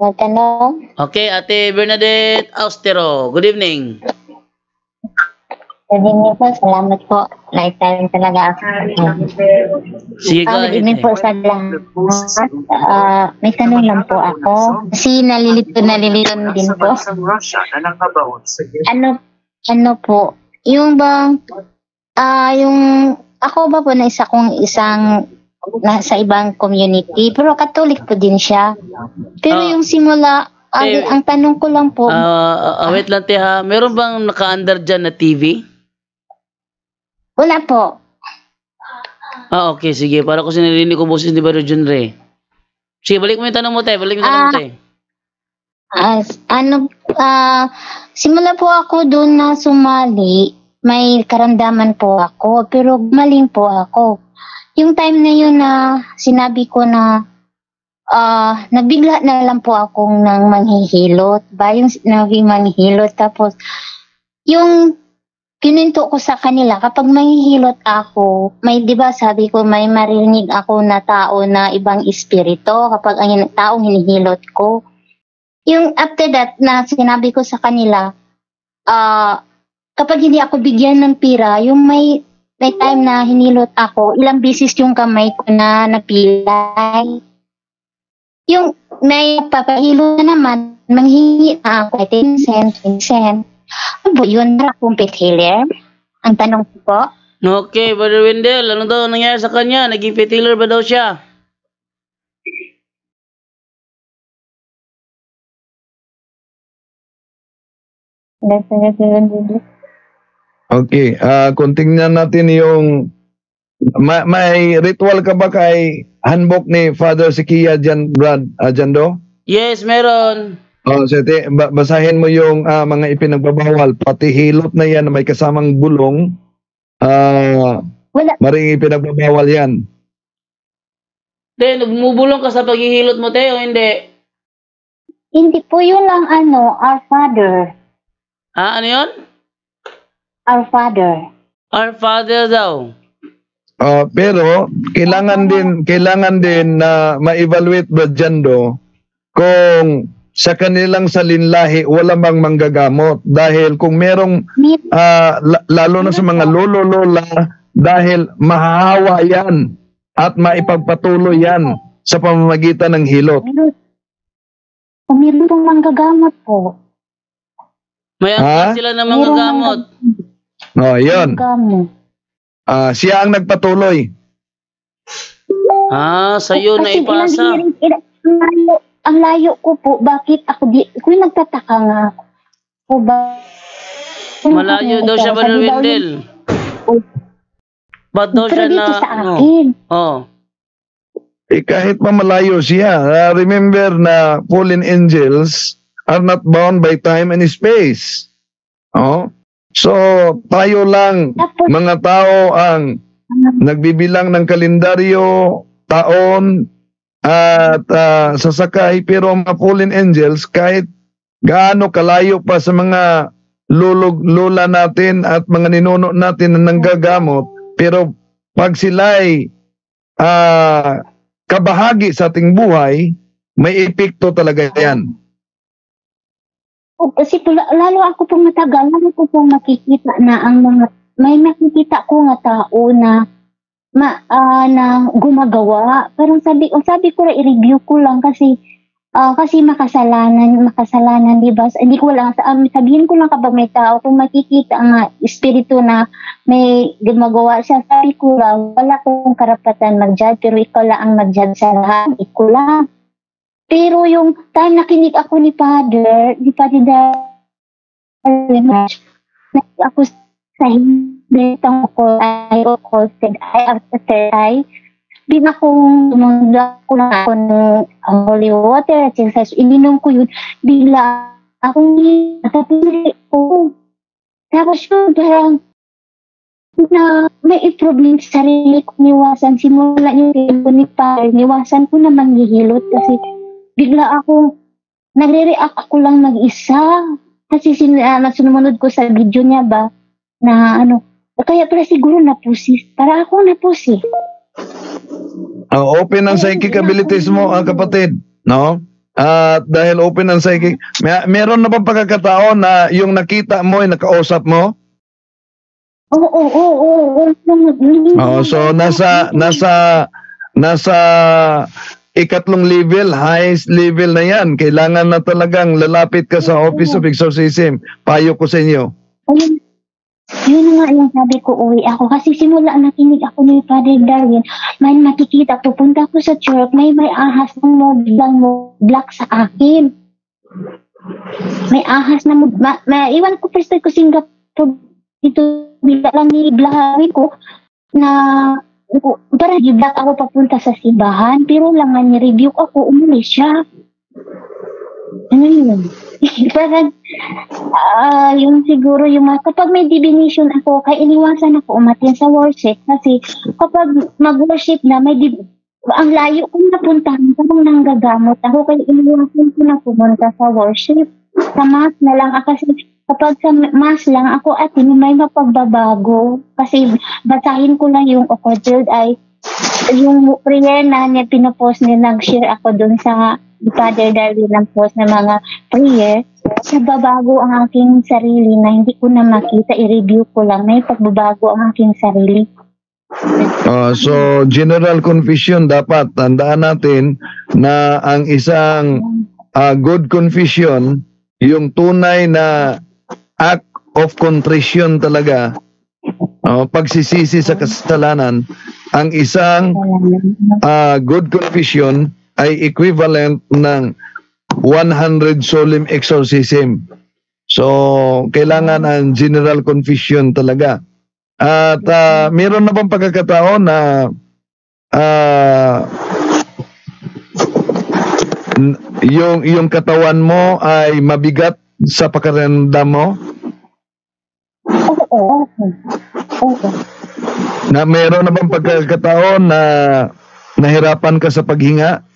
magtanong. Okay, Ate Bernadette Austero. Good evening. Good evening po. Salamat po. Lifetime talaga ako. Sige ka, Good evening po sa lahat. May tanong lang po ako. Kasi nalilito din po. Ano po? Yung bang, yung, ako ba po na isang nasa ibang community, pero Catholic po din siya. Pero yung simula, ang tanong ko lang po. Wait lang, ha. Meron bang naka-under dyan na TV? Wala po. Okay, sige. Para ko sinarinig ko boses ni Brother John Ray. Sige, balik mo yung tanong mo, te. Simula po ako doon na sumali, may karamdaman po ako, pero gumaling po ako. Yung time na yun na sinabi ko na nabigla na lang po akong nang manghihilot. Yung naging manghihilot. Tapos, yung kininto ko sa kanila, kapag manghihilot ako, di ba sabi ko, may marinig ako na tao na ibang espiritu kapag ang taong hinihilot ko. Yung after that, na sinabi ko sa kanila, kapag hindi ako bigyan ng pira, yung may time na hinilot ako, ilang beses yung kamay ko na napilay. Yung may papahilo na naman, manghingi na ako 10 cents. Ano yun na akong pet healer? Ang tanong ko po. Okay, Brother Wendell, ano daw nangyari sa kanya? Naging pet healer ba daw siya? Okay, kung tingnan natin yung may ritual ka ba kay handbook ni Father Sikia Jando? Yes, meron. Sete, basahin mo yung mga ipinagbabawal, pati hilot na yan na may kasamang bulong, maring ipinagbabawal yan. Te, nagmubulong ka sa paghihilot mo, te, o hindi? Hindi po yun lang Our Father. Ano yun? Our Father. Our Father daw. Pero kailangan din na ma-evaluate ba Jando kung sa kanilang salinlahi wala bang manggagamot, dahil kung merong lalo na sa mga lolo-lola, dahil mahahawa yan at maipagpatuloy yan sa pamamagitan ng hilot. Meron pong manggagamot po. May angkas sila ng mga gamot. Yun. Siya ang nagpatuloy. Sa'yo na ipasa. Ang layo ko po, bakit ako nagtataka nga po ba? Malayo daw siya, Brother Wendell. Ba't daw siya na, kahit pa malayo siya, remember na fallen angels are not bound by time and space. So, tayo lang, mga tao ang nagbibilang ng kalendaryo, taon, at sasakay, pero mga fallen angels, kahit gaano kalayo pa sa mga lola natin at mga ninuno natin na nanggagamot, pero pag sila'y kabahagi sa ating buhay, may epekto talaga yan. Kasi lalo ako pong matagal, lalo ko pong makikita na may makikita ko nga tao na gumagawa. Parang sabi ko na i-review ko lang kasi makasalanan, di ba? Hindi ko lang, sabihin ko lang kapag may tao, kung makikita nga espiritu na may gumagawa siya, sabi ko lang, wala kong karapatan mag-judge, pero ikaw lang ang mag-judge sa lahat, ikaw lang. Pero yung time nakinig ako ni Father ako sa bitang ko, I said, I din akong tumundak ko na ako ng holy water at exercise, ininom ko yun, bigla akong natapili ko. Tapos yun, parang na may problem sa sarili ko, niwasan, simula yung ko ni Father, niwasan ko na manghihilot kasi bigla ako, nagre-react ako lang mag-isa kasi sumunod ko sa video niya ba na kaya pala siguro napusi. Para ako napusi. Ang open ang psychic abilities mo, kapatid, no? At dahil open ang psychic, meron na bang pagkakataon na yung nakita mo ay nakausap mo? Oo. Oh, so nasa ikatlong level, highest level na yan. Kailangan na talagang lalapit ka sa Office of Exorcism. Payo ko sa inyo. Ayun, yun nga yung sabi ko, uwi ako. Kasi simula nakinig ako ni Father Darwin, may makikita, pupunta ko sa church, may ahas ng mo black sa akin. May ahas na iwan ko first ko Singapore, dito bila lang niliblahin ko na para i-block ako papunta sa simbahan, pero lang nga ni-review ako, umuwi siya. Ano yun? Parang, yung siguro kapag may divination ako, kaya iniwasan ako umatin sa worship kasi kapag mag-worship na, ang layo kong napuntahan, parang nanggagamot ako, kaya iniwasan ko na pumunta sa worship. Sa mass na lang ako, kasi kapag sa mass lang ako at may mapagbabago kasi basahin ko lang yung occult ay yung prayer na niya pinopost niya, nag-share ako dun sa Father Darwin ng post na mga prayer, nagbabago ang aking sarili na hindi ko na makita, i-review ko lang, may pagbabago ang aking sarili. So general confession, dapat tandaan natin na ang isang good confession, yung tunay na act of contrition talaga, pagsisisi sa kasalanan, ang isang good confession ay equivalent ng 100 solemn exorcism. So, kailangan ang general confession talaga. At meron na bang pagkakataon na yung katawan mo ay mabigat sa pakiramdam mo? Oo. Na meron na bang pagkakataon na nahirapan ka sa paghinga?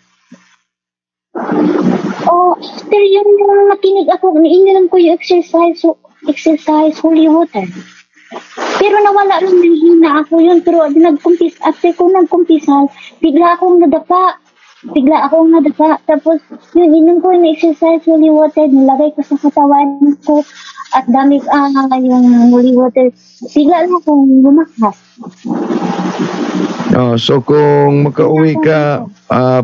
After yung makinig ako, ininom ko yung exercise holy water. Pero nawala lang ng hina ako yun. Pero after ko nagkumpisal, bigla akong nadapa. Tapos, yun, inom ko yung exercise holy water, nilagay ko sa katawan ko, at dami yung holy water. Bigla lang akong lumakas. So kung makauwi ka,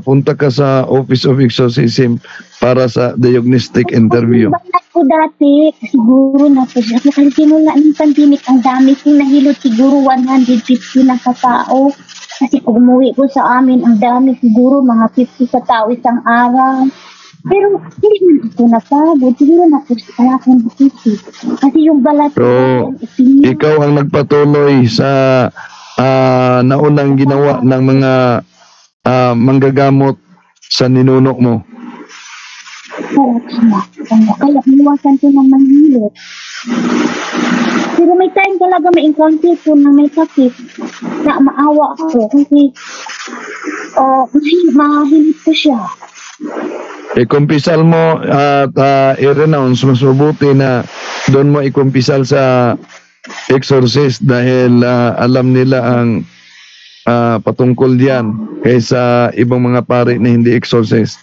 punta ka sa Office of Exorcism para sa diagnostic interview. Balat ko dati, siguro na po siya. Kasi simula ng pandemic, ang dami kong nahilot, siguro 150 na katao. Kasi kung umuwi ko sa amin, ang dami, siguro mga 50 katao isang araw. Pero hindi man ako napagod, siguro na po siya akong busisi. Kasi yung balat ko, ikaw ang nagpatuloy sa naunang ginawa ng mga manggagamot sa ninuno mo. Oo, tama. Kaya iwasan ko ng manghilot. Pero may time talaga may encounter ko na may sakit na maawa ako kasi mahilot ko siya. Ikumpisal mo at i-renounce, mas mabuti na doon mo ikumpisal sa exorcist dahil alam nila ang patungkol diyan kaysa ibang mga pari na hindi exorcist.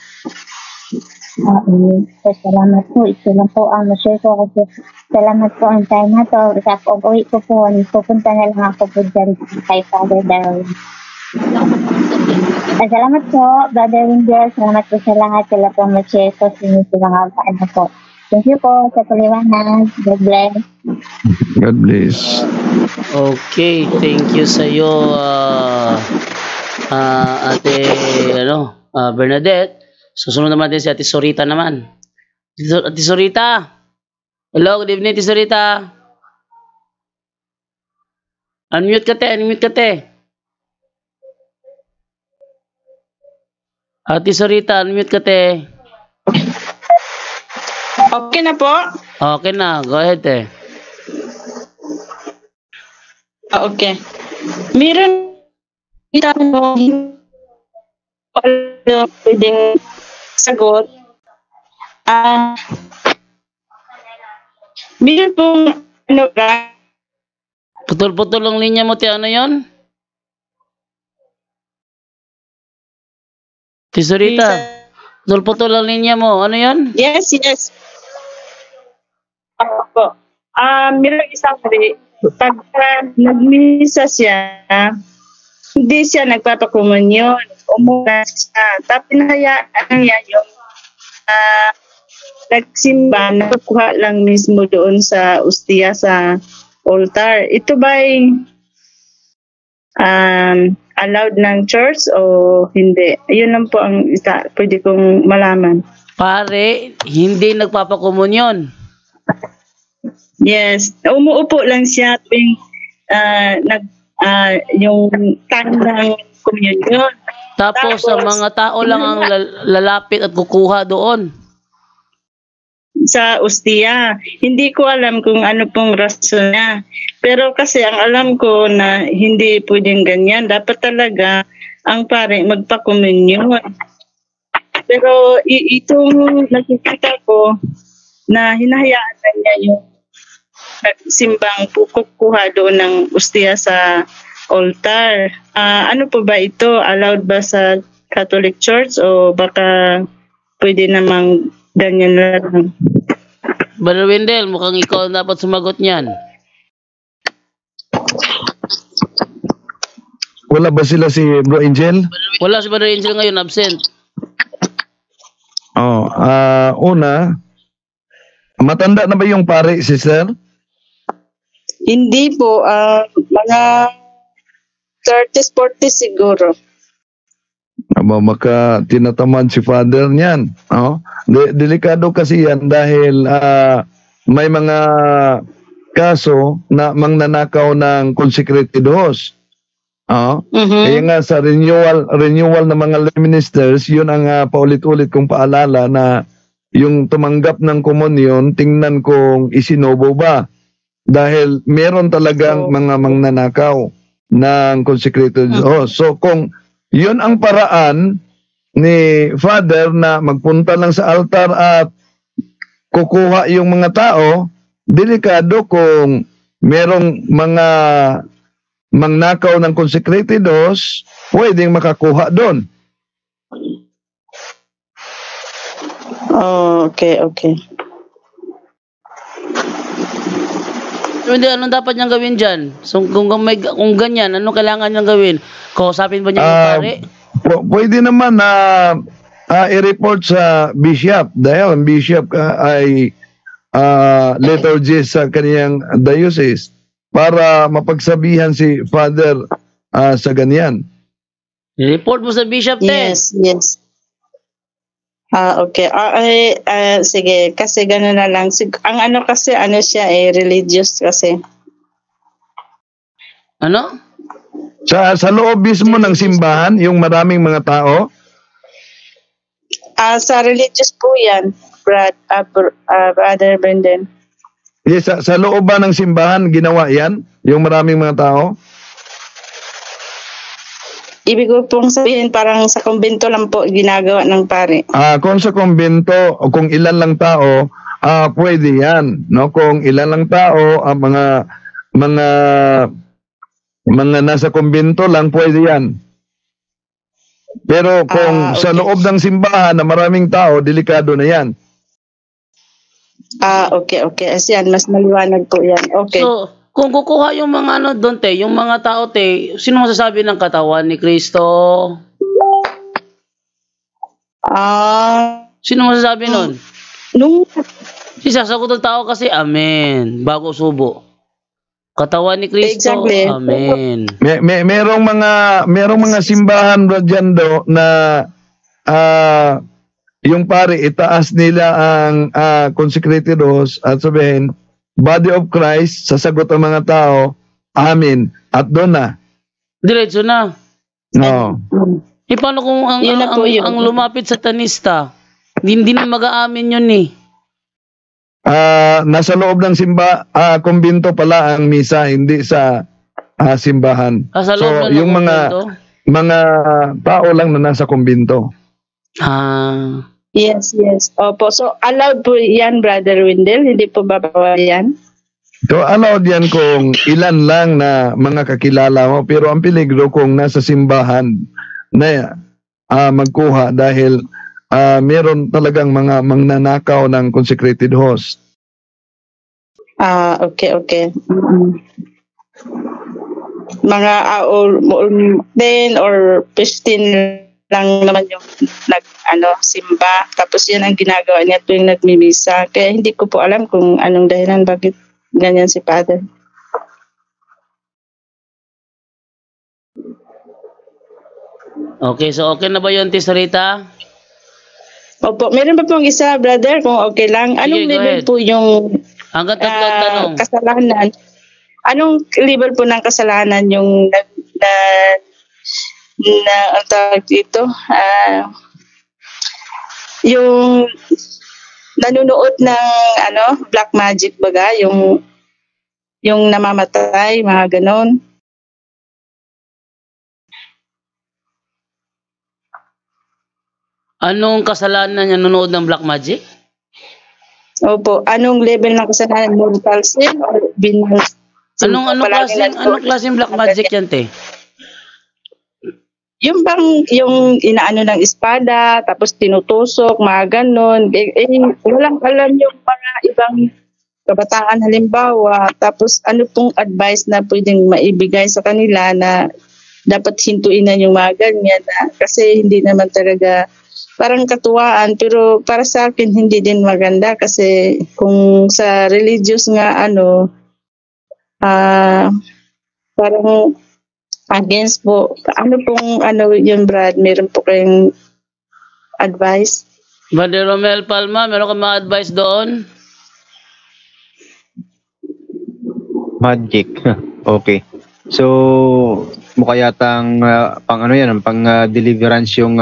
Salamat po. Ito lang po ang share ko kasi salamat po ang time na to. Sa pag-uwi ko po, pupunta na lang ako po dyan kay Father Darwin. Salamat po, Brother Wendell. Salamat po sa lahat. Sila po mag-share ko. Sinusulang paano po. Thank you po sa paliwanag. God bless. God bless. Okay, thank you sa iyo, Ate Bernadette. Susunod naman din si Ate Sorita naman. Ate Sorita. Hello, good evening, Ate Sorita. Unmute ka, te. Ate Sorita, unmute ka, te. Okay na po? Okay na, go ahead, te. Okay. Meron pwedeng sagot. Meron pong Putol-putol ang linya mo, te. Ano yun? Tesorita. Putol-putol ang linya mo. Ano yun? Yes, yes. Opo. Meron isang hari, pagka nagmisa siya, hindi siya nagpapakomunyon. Umuna siya. Tapos hinahayaan niya yung nagsimba, nakukuha lang mismo doon sa ustiya sa altar. Ito ba'y allowed ng church o hindi? Yun lang po ang isa, pwede kong malaman. Pare, hindi nagpapakomunyon. Yes, umuupo lang siya tuwing yung time ng communion. Tapos ang mga tao lang ang lalapit at kukuha doon. Sa ustiya. Hindi ko alam kung ano pong rason niya. Pero kasi ang alam ko na hindi pwedeng ganyan. Dapat talaga ang pare magpa-communion. Pero itong nakikita ko na hinahayaan na niya yung simbang kukuha doon ng ustiya sa altar. Ano po ba ito? Allowed ba sa Catholic Church o baka pwede namang ganyan na lang? Brother Wendell, mukhang ikaw dapat sumagot niyan. Wala ba sila si Bro Angel? Wala si Brother Angel ngayon, absent. Una, matanda na ba yung pare, sister? Hindi po. Mga 30s, 40s siguro. Maka tinatamad si father niyan. Delikado kasi yan dahil may mga kaso na mangnanakaw ng consecrated host. Kaya nga sa renewal ng mga lay ministers, yun ang paulit-ulit kong paalala na yung tumanggap ng komunyon, tingnan kung isinobo ba. Dahil meron talagang mga mangnanakaw ng consecrated host. So kung yun ang paraan ni Father na magpunta lang sa altar at kukuha yung mga tao, delikado kung merong mga mangnakaw ng consecrated host, pwedeng makakuha doon. Okay. Hindi, anong dapat niyang gawin dyan? So, kung ganyan, anong kailangan niyang gawin? Kausapin ba niya yung pare? Pwede naman na i-report sa bishop dahil ang bishop ay liturgist sa kaniyang diocese para mapagsabihan si Father sa ganyan. I-report mo sa bishop, Yes. Okay. Sige, kasi gano'n na lang. Ang ano kasi, siya religious kasi. Ano? Sa loob mismo ng simbahan, yung maraming mga tao? Sa religious po yan, Brother Brendan. Yes, sa loob ba ng simbahan ginawa yan? Yung maraming mga tao? Ibig ko pong sabihin, parang sa kumbento lang po ginagawa ng pare. Kung sa kumbento o kung ilan lang tao, pwede yan. No? Kung ilan lang tao, mga nasa kumbento lang, pwede yan. Pero kung sa loob ng simbahan na maraming tao, delikado na yan. Okay. Asiyan, mas maliwanag po yan. Okay. So, kung kukuha yung mga doon, yung mga tao, sino masasabi ng katawan ni Kristo? Sino masasabi nun? Sasagot ng tao kasi, Amen. Bago subo. Katawan ni Kristo, Exactly. Amen. Merong mga simbahan dyan na yung pare itaas nila ang consecrated host at sabihin, Body of Christ, sasagot ang mga tao, Amen. At doon na. Diretso na. No. Paano kung ang lumapit sa tanista? Hindi na mag-aamin yun eh. Nasa loob ng kumbento pala ang misa, hindi sa simbahan. Sa loob so, yung mga tao lang na nasa kumbento. Yes. Opo. So, allowed po yan, Brother Wendell? Hindi po babawal yan? So, allowed yan kung ilan lang na mga kakilala mo. Pero ang peligro kung nasa simbahan na magkuha dahil meron talagang mga mangnanakaw ng consecrated host. Okay. Mga 10 or 15 lang naman yung simba. Tapos yan ang ginagawa niya tuwing nagmimisa. Kaya hindi ko po alam kung anong dahilan bakit ganyan si Father. Okay, so okay na ba yun, Tisarita? Opo, meron pa pong isa, brother, kung okay lang. Anong Sige, go level ahead. po yung Hanggang tatlong tanong. kasalanan? Anong level po ng kasalanan yung ang tawag dito? Yung nanunood ng black magic baga, yung namamatay, mga ganon. Anong kasalanan niya nanonood ng black magic? Opo, anong level ng kasalanan? Mortal sin or venial sin? Anong klaseng black magic yan, te? Yung bang, yung inaano ng espada, tapos tinutusok, mga ganon. Walang alam yung mga ibang kabataan halimbawa. Tapos ano pong advice na pwedeng maibigay sa kanila na dapat hintuin na yung mga ganyan na, kasi hindi naman talaga parang katuwaan, pero para sa akin hindi din maganda kasi kung sa religious nga parang against po. Ano pong yun, Brad? Meron po kayong advice? Brother Romel Palma, meron ka mga advice doon? Magic. Okay. So, mukha yatang pang deliverance yung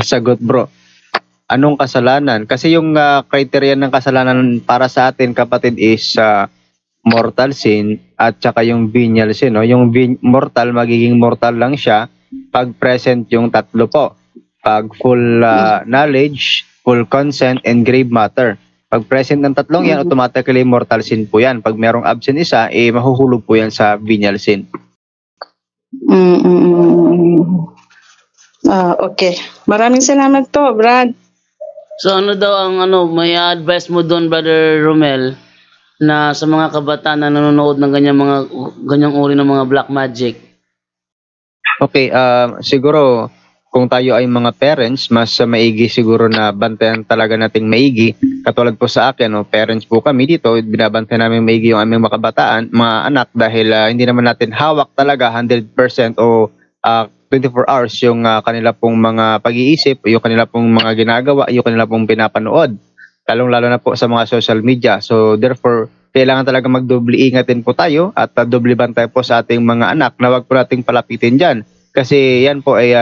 sagot, bro. Anong kasalanan? Kasi yung criteria ng kasalanan para sa atin, kapatid, is mortal sin at saka yung venial sin. No? Yung mortal, magiging mortal lang siya pag present yung tatlo po. Pag full knowledge, full consent, and grave matter. Pag present ng tatlong yan, automatically mortal sin po yan. Pag merong absent isa, mahuhulog po yan sa venial sin. Okay. Maraming salamat po, Brad. So ano daw ang may advice mo doon, Brother Romel, na sa mga kabataan na nanonood ng ganyang uri ng mga black magic? Okay, siguro kung tayo ay mga parents, mas maigi siguro na bantayan talaga nating maigi. Katulad po sa akin, parents po kami dito, binabantayan namin maigi yung aming mga kabataan, mga anak, dahil hindi naman natin hawak talaga 100% o 24 hours yung kanila pong mga pag-iisip, yung kanila pong mga ginagawa, yung kanila pong pinapanood, lalong-lalo na po sa mga social media. So therefore, kailangan talaga magdoble ingatin po tayo at doble bantay po sa ating mga anak na wag po nating palapitin dyan. Kasi yan po ay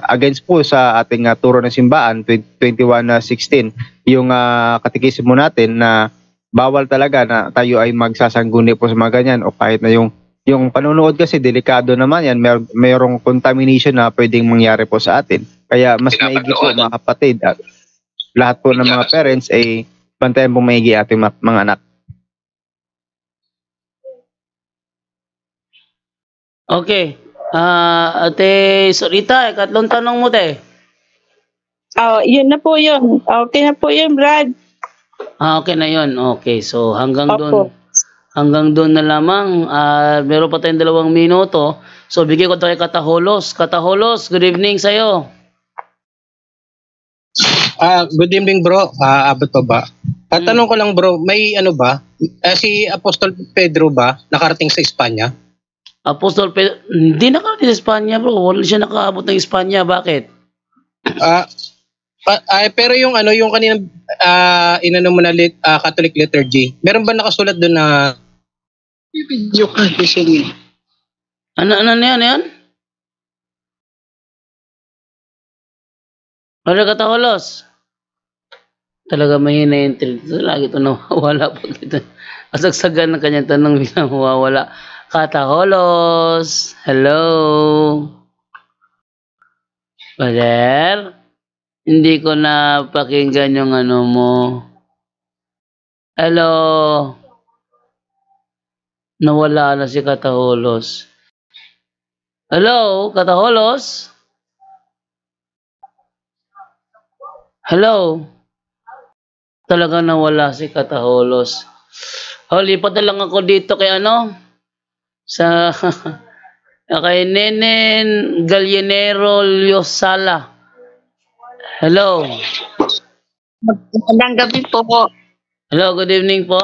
against po sa ating turo ng simbahan, 21:16, yung katikismo natin na bawal talaga na tayo ay magsasangguni po sa mga ganyan, o kahit na yung panunood kasi delikado naman yan, mayroong contamination na pwedeng mangyari po sa atin. Kaya mas maigi po mga kapatid at lahat po ng mga parents ay bantayan po maigi ating mga anak. Okay. Ate Sorita, ikatlong tanong mo, te. Yun na po yun. Okay na po yun, Brad. Okay na yun. Okay, so hanggang doon na lamang. Meron pa tayong 2 minuto. So bigyan ko tayo kay Kataholos. Kataholos, good evening sa'yo. Good evening, bro. Abot pa ba? Tatanong ko lang, bro, may si Apostol Pedro ba nakarating sa Espanya? Apostol Pedro, hindi nakarating sa Espanya, bro. Wala siya nakaabot ng Espanya. Bakit? Pero yung kaninang inano mo na Catholic liturgy, meron ba nakasulat doon na video ka recently? Ano yan? Wala Kataholos. Talaga mahina yung internet. Lagi ito nawawala po dito. Kasagsagan ng kanyang tanong bilang mawawala. Kataholos. Hello. Brother? Hindi ko na pakinggan yung mo. Hello. Nawala na si Kataholos. Hello, Kataholos? Hello? Talaga nawala si Kataholos. Lipat na lang ako dito kay sa kay Nenen Gallinero Liosala. Hello. Magandang gabi po. Hello, good evening po.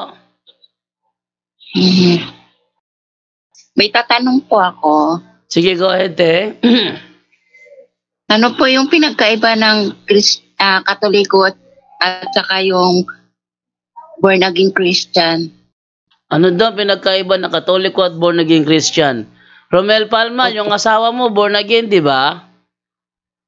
May tatanong po ako. Sige, go ahead, Ano po yung pinagkaiba ng Katoliko at saka yung born again Christian? Ano daw pinagkaiba ng Katoliko at born again Christian? Romel Palma, yung asawa mo born again, di ba?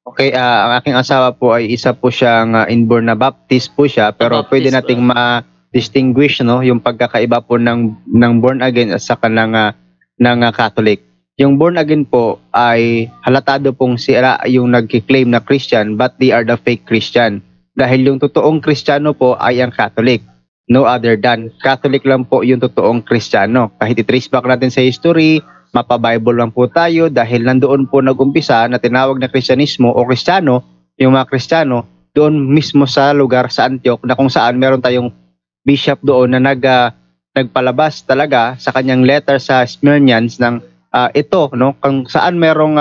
Okay, ang aking asawa po ay isa po siyang inborn na Baptist po siya, pero Baptist pwede nating ma-distinguish yung pagkakaiba po ng born again at saka ng Catholic. Yung born again po ay halatado pong sila yung nagki-claim na Christian but they are the fake Christian. Dahil yung totoong Kristiyano po ay ang Catholic. No other than Catholic lang po yung totoong Kristiyano. Kahit i-trace back natin sa history, mapa-Bible lang po tayo dahil nandoon po nag-umpisa na tinawag na Kristyanismo o Kristiyano, yung mga Kristiyano, doon mismo sa lugar sa Antioch na kung saan meron tayong bishop doon na nagpalabas talaga sa kanyang letter sa Smyrnians ng ito, no, kung saan merong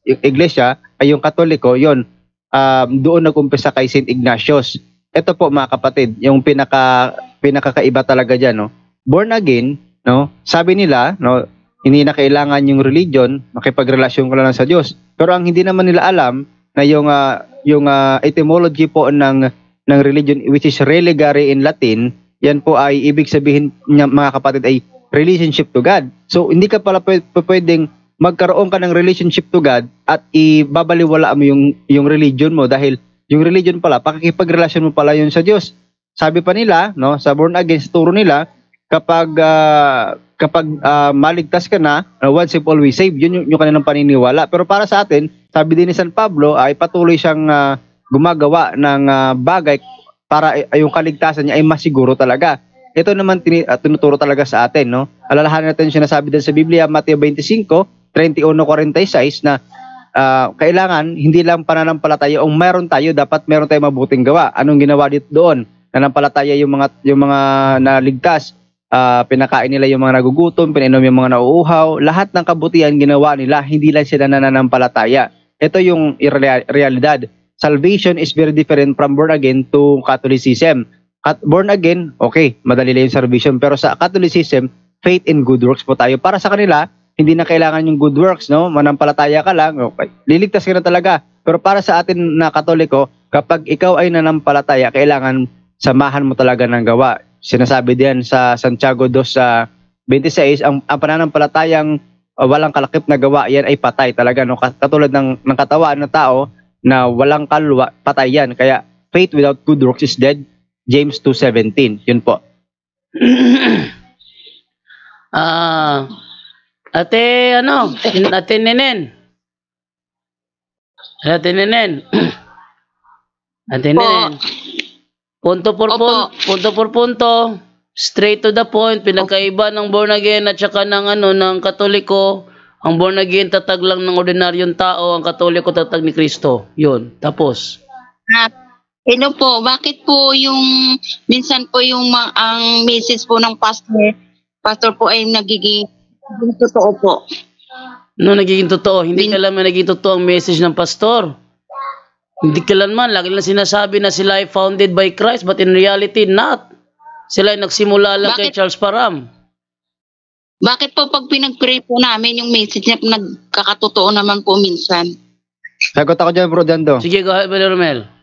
iglesia ay yung Katoliko, yon doon nag-umpisa kay St. Ignatius. Ito po mga kapatid, yung pinakakaiba talaga diyan, no. Born again, no, sabi nila, no, hindi na kailangan yung religion, makipagrelasyon ka lang sa Diyos. Pero ang hindi naman nila alam na yung etymology po ng religion, which is religare in Latin, yan po ay ibig sabihin niya mga kapatid ay relationship to God. So hindi ka pala pwedeng magkaroon ka ng relationship to God at ibabaliwala mo yung religion mo dahil yung religion pala pakikipagrelasyon mo pala yun sa Diyos. Sabi pa nila, no, sa born again, sa turo nila, kapag maligtas ka na, once and always saved, yun yung kanilang paniniwala. Pero para sa atin, sabi din ni San Pablo ay patuloy siyang gumagawa ng bagay para yung kaligtasan niya ay masiguro talaga. Ito naman tinuturo talaga sa atin, no? Alalahanin natin yung sinasabi din sa Biblia, Mateo 25:31-46 na kailangan hindi lang pananampalataya ang meron tayo, dapat meron tayong mabuting gawa. Anong ginawa dito doon? Nanampalataya yung mga naligtas, pinakain nila yung mga nagugutom, pinainom yung mga nauuhaw, lahat ng kabutihan ginawa nila, hindi lang sila nananampalataya. Ito yung realidad. Salvation is very different from born again to Catholicism. Born again, okay, madali lang yung salvation. Pero sa Catholicism, faith in good works po tayo. Para sa kanila, hindi na kailangan yung good works, no? Manampalataya ka lang, okay, liligtas ka na talaga. Pero para sa atin na Katoliko, kapag ikaw ay nanampalataya, kailangan samahan mo talaga ng gawa. Sinasabi din sa Santiago 2:26, ang pananampalatayang walang kalakip na gawa, yan ay patay talaga, no? Katulad ng katawan ng tao na walang kalwa, patay yan. Kaya faith without good works is dead. James 2:17. Yun po. Ate Nenen. Punto por punto. Straight to the point. Pinagkaiba ng born again at saka ng Katoliko. Ang born again tatag lang ng ordinaryong tao, ang Katoliko tatag ni Kristo. Yun. Tapos. Hello po, bakit po yung minsan po yung ang message po ng pastor po ay nagiging totoo po? No, nagiging totoo. Hindi kailanman nagiging totoo ang message ng pastor. Hindi kailanman. Lagi lang sinasabi na sila ay founded by Christ, but in reality, not. Sila ay nagsimula lang kay Charles Parham. Bakit po pag pinag-pray po namin yung message niya nagkakatotoo naman po minsan? Sagot ako dyan, Bro Jando. Sige, go ahead, Brother Romel.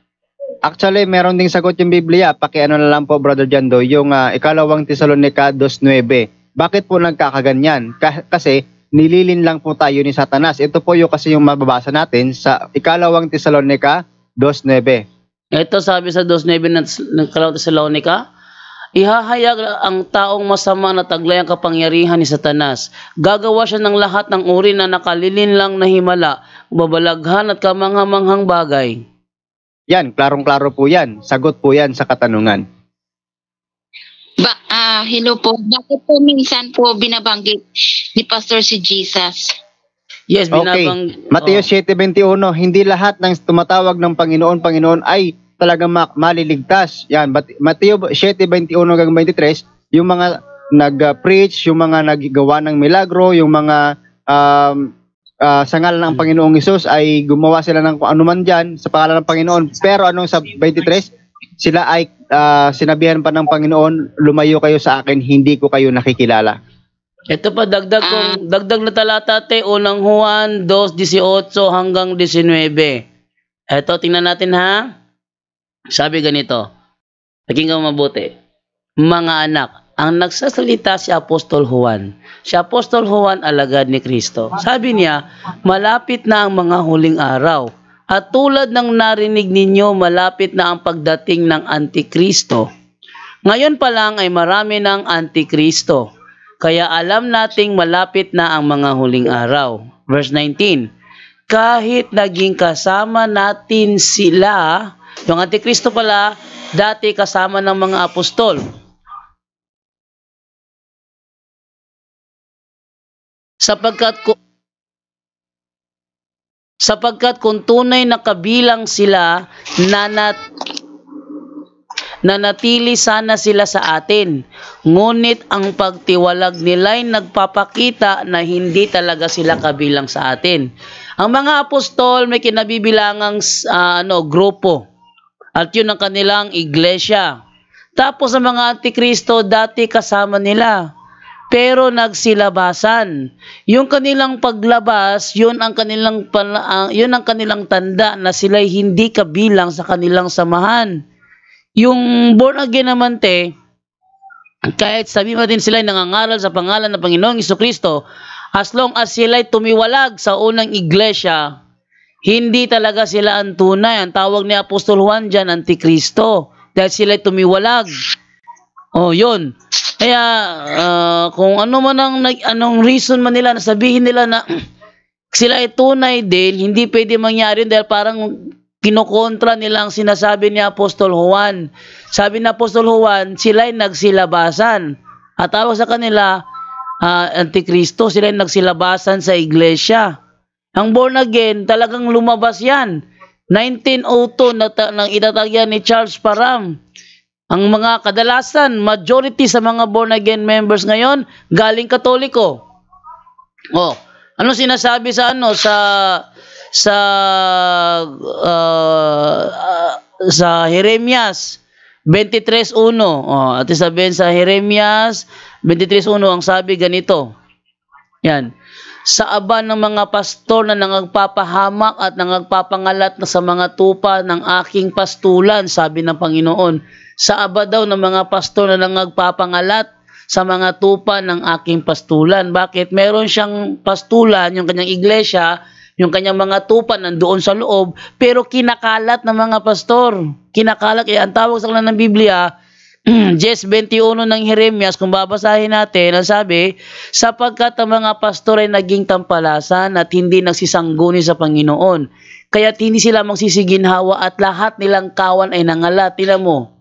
Actually, meron ding sagot yung Biblia. Pakiano na lang po, Brother Jando, yung ikalawang Tesalonica 2:9. Bakit po nagkakaganyan? Kasi nililin lang po tayo ni Satanas. Ito po kasi yung mababasa natin sa ikalawang Tesalonica 2:9. Ito sabi sa 2:9 ng ikalawang Tesalonica, ihahayag ang taong masama na taglay ang kapangyarihan ni Satanas. Gagawa siya ng lahat ng uri na nakalilin lang na himala, babalaghan at kamanghamanghang bagay. Yan, klarong-klaro po yan. Sagot po yan sa katanungan. Hello po. Bakit po minsan po binabanggit ni Pastor si Jesus? Yes, Okay. Mateo 7:21, hindi lahat ng tumatawag ng Panginoon ay talagang maliligtas. Yan, Mateo 7:21-23, yung mga nag-preach, yung mga naggawa ng milagro, yung mga sa ngalan ng Panginoong Hesus ay gumawa sila ng kung ano man dyan sa pangalan ng Panginoon. Pero anong sa 23? Sila ay sinabihan pa ng Panginoon, lumayo kayo sa akin, hindi ko kayo nakikilala. Ito pa, dagdag na talata, unang Juan 2:18 hanggang 19. Ito, tingnan natin ha. Sabi ganito, pakinggan mabuti. Mga anak, ang nagsasalita si Apostol Juan. Si Apostol Juan, alagad ni Kristo. Sabi niya, malapit na ang mga huling araw. At tulad ng narinig ninyo, malapit na ang pagdating ng Antikristo. Ngayon pa lang ay marami ng Antikristo. Kaya alam nating malapit na ang mga huling araw. Verse 19, kahit naging kasama natin sila, yung Antikristo pala, dati kasama ng mga apostol. Sapagkat kung tunay na kabilang sila, nanatili sana sila sa atin. Ngunit ang pagtiwalag nila'y nagpapakita na hindi talaga sila kabilang sa atin. Ang mga apostol may kinabibilangang grupo. At yun ang kanilang iglesia. Tapos ang mga Antikristo dati kasama nila. Pero nagsilabasan. Yung kanilang paglabas, yun ang kanilang tanda na sila'y hindi kabilang sa kanilang samahan. Yung born again naman kahit sabihin natin sila'y nangangaral sa pangalan ng Panginoong Jesucristo, as long as sila'y tumiwalag sa unang iglesia, hindi talaga sila ang tunay. Ang tawag ni Apostol Juan dyan, Antikristo. Dahil sila'y tumiwalag. Yun. Kaya, kung ano man anong reason man nila, nasabihin nila na sila ay tunay din, hindi pwede mangyari dahil parang kinokontra nila ang sinasabi ni Apostol Juan. Sabi ni Apostol Juan, sila ay nagsilabasan. At tawag sa kanila, Antikristo, sila ay nagsilabasan sa iglesia. Ang born again, talagang lumabas yan. 1902, nang itatag yan ni Charles Parham. Ang mga kadalasan, majority sa mga born again members ngayon, galing Katoliko. Ano sinasabi sa Jeremias 23:1. At sabihin sa Jeremias 23:1, ang sabi ganito. Yan. Sa aba ng mga pastor na nangagpapahamak at nangagpapangalat na sa mga tupa ng aking pastulan, sabi ng Panginoon. Sa aba daw ng mga pastor na nangagpapangalat sa mga tupa ng aking pastulan. Bakit? Meron siyang pastulan, yung kanyang iglesia, yung kanyang mga tupa nandoon sa loob, pero kinakalat ng mga pastor. Kinakalat. Ang tawag sa kanila ng Biblia, 10:21 ng Jeremias, kung babasahin natin, ang sabi, sapagkat ang mga pastor ay naging tampalasan at hindi nagsisangguni sa Panginoon. Kaya't hindi sila magsisiginhawa at lahat nilang kawan ay nangalat. Tingnan mo,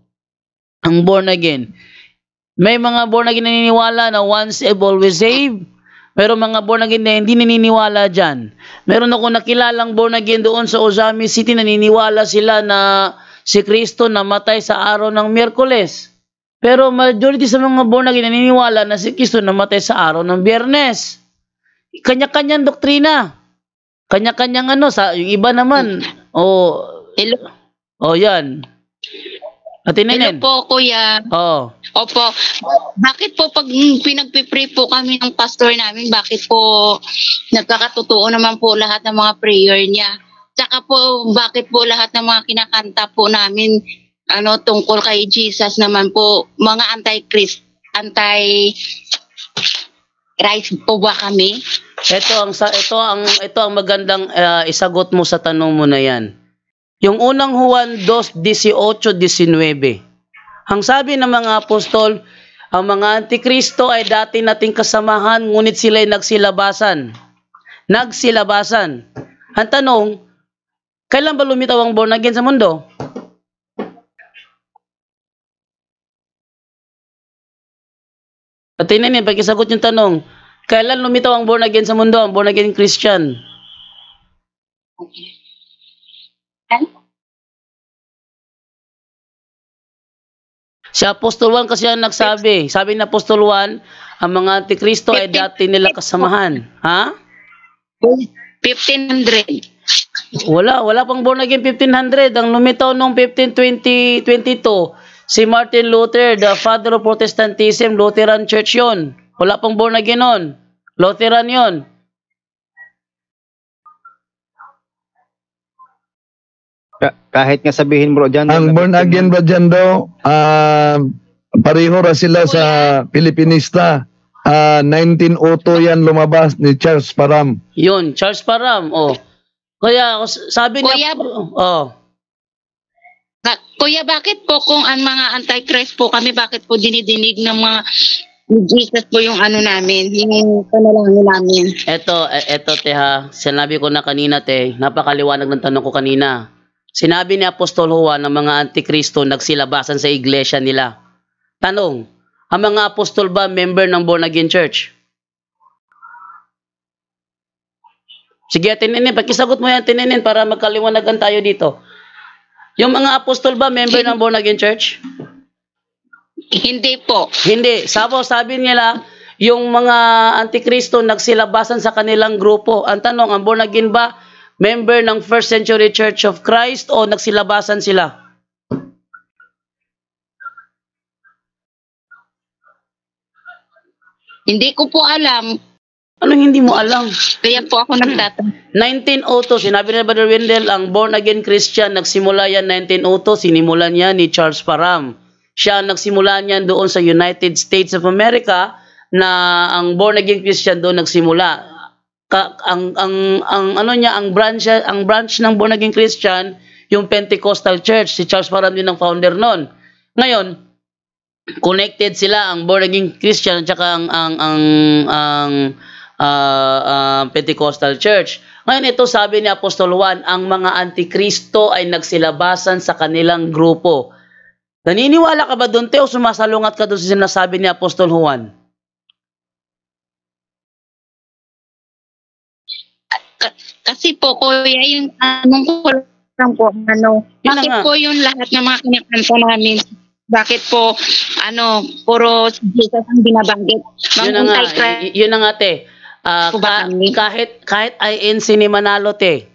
ang born again. May mga born again na naniniwala na once saved, always saved. Meron mga born again na hindi naniniwala dyan. Meron ako nakilalang born again doon sa Ozami City, naniniwala sila na si Kristo namatay sa araw ng Miyerkules. Pero majority sa mga born again naniniwala na si Kristo namatay sa araw ng Biyernes. Kanya-kanyang doktrina. Kanya-kanyang yung iba naman. Yan. Hello po, kuya. Opo. Bakit po pag pinagpipray po kami ng pastor namin, bakit po nagkakatotoo naman po lahat ng mga prayer niya? Tsaka po, bakit po lahat ng mga kinakanta po namin tungkol kay Jesus naman po, mga anti-Christ po ba kami? Ito ang magandang isagot mo sa tanong mo na yan. Yung unang Juan 2:18-19. Ang sabi ng mga apostol, ang mga Antikristo ay dati nating kasamahan, ngunit sila ay nagsilabasan. Ang tanong, kailan ba lumitaw ang born again sa mundo? At tingnan niyo, pagkisagot yung tanong, kailan lumitaw ang born again sa mundo, ang born again Christian? Okay. Si Apostol Juan kasi ang nagsabi. Sabi ni Apostol Juan, ang mga Antikristo ay dati nila kasamahan. Ha? 1500. Wala pang born again 1500. Ang lumitaw noong 1522, si Martin Luther, the father of Protestantism, Lutheran Church yon. Wala pang born again nun. Lutheran yon. Kahit nga sabihin bro dyan. Ang born again ba dyan daw, pareho ra sila sa Pilipinista. 1902 yan lumabas ni Charles Parham. Yun, Charles Parham. Oh. Kaya sabi niya, Kuya, bakit po kung ang mga antichrist po kami, bakit po dinidinig ng mga Jesus po yung ano namin, yung panalangin namin? Eto teha, sinabi ko na kanina te, napakaliwanag ng tanong ko kanina. Sinabi ni Apostol Juan ng mga antikristo nagsilabasan sa iglesia nila. Tanong, ang mga apostol ba member ng born again church? Sige, Tininin, pakisagot mo yan, Tininin, para magkaliwanagan tayo dito. Yung mga apostol ba member ng born again church? Hindi po. Hindi. Sabi nila, yung mga antikristo nagsilabasan sa kanilang grupo. Ang tanong, ang born again ba member ng First Century Church of Christ o nagsilabasan sila? Hindi ko po alam. Anong hindi mo alam? Kaya po ako nagtatanong. 1902, sinabi ni Brother Wendell, ang born again Christian, nagsimula yan 1902, sinimulan niya ni Charles Parham. Siya nagsimula niyan doon sa United States of America na ang born again Christian doon nagsimula. Ang branch ng born again Christian, yung Pentecostal Church, si Charles Parham din ang founder noon. Ngayon, connected sila ang born again Christian at saka ang Pentecostal Church. Ngayon ito sabi ni Apostol Juan, ang mga antikristo ay nagsilabasan sa kanilang grupo. Naniniwala ka ba doon, Teo? Sumasalungat ka doon sa sinasabi ni Apostol Juan? Kasi po, kuya, yung anong ko lang po, bakit po yung lahat ng mga kinakanta namin, bakit po, puro Jesus ang binabanggit? Yun na nga, te. Kahit INC ni Manalo, te,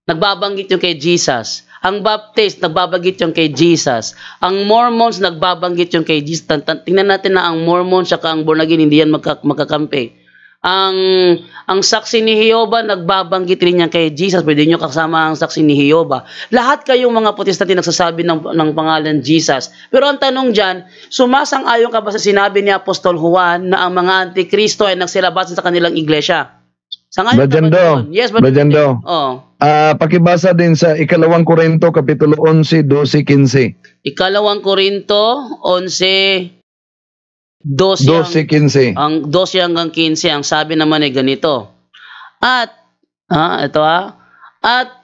nagbabanggit yung kay Jesus. Ang Baptist, nagbabanggit yung kay Jesus. Ang Mormons, nagbabanggit yung kay Jesus. Tingnan natin na ang Mormons at ang born again, hindi yan magkakampi. Ang saksi ni Jehovah, nagbabanggit rin yan kay Jesus. Pwede nyo kasama ang saksi ni Jehovah. Lahat kayong mga Protestante nagsasabi ng pangalan Jesus. Pero ang tanong dyan, sumasang-ayon ka ba sa sinabi ni Apostol Juan na ang mga antikristo ay nagsilabasan sa kanilang iglesia? Sangayon ka ba doon? Yes, Brajando. Pakibasa din sa 2 Korinto Kapitulo 11, 12-15. 2 Korinto 11, 12-15. Ang 12 hanggang 15, ang sabi naman ay ganito. At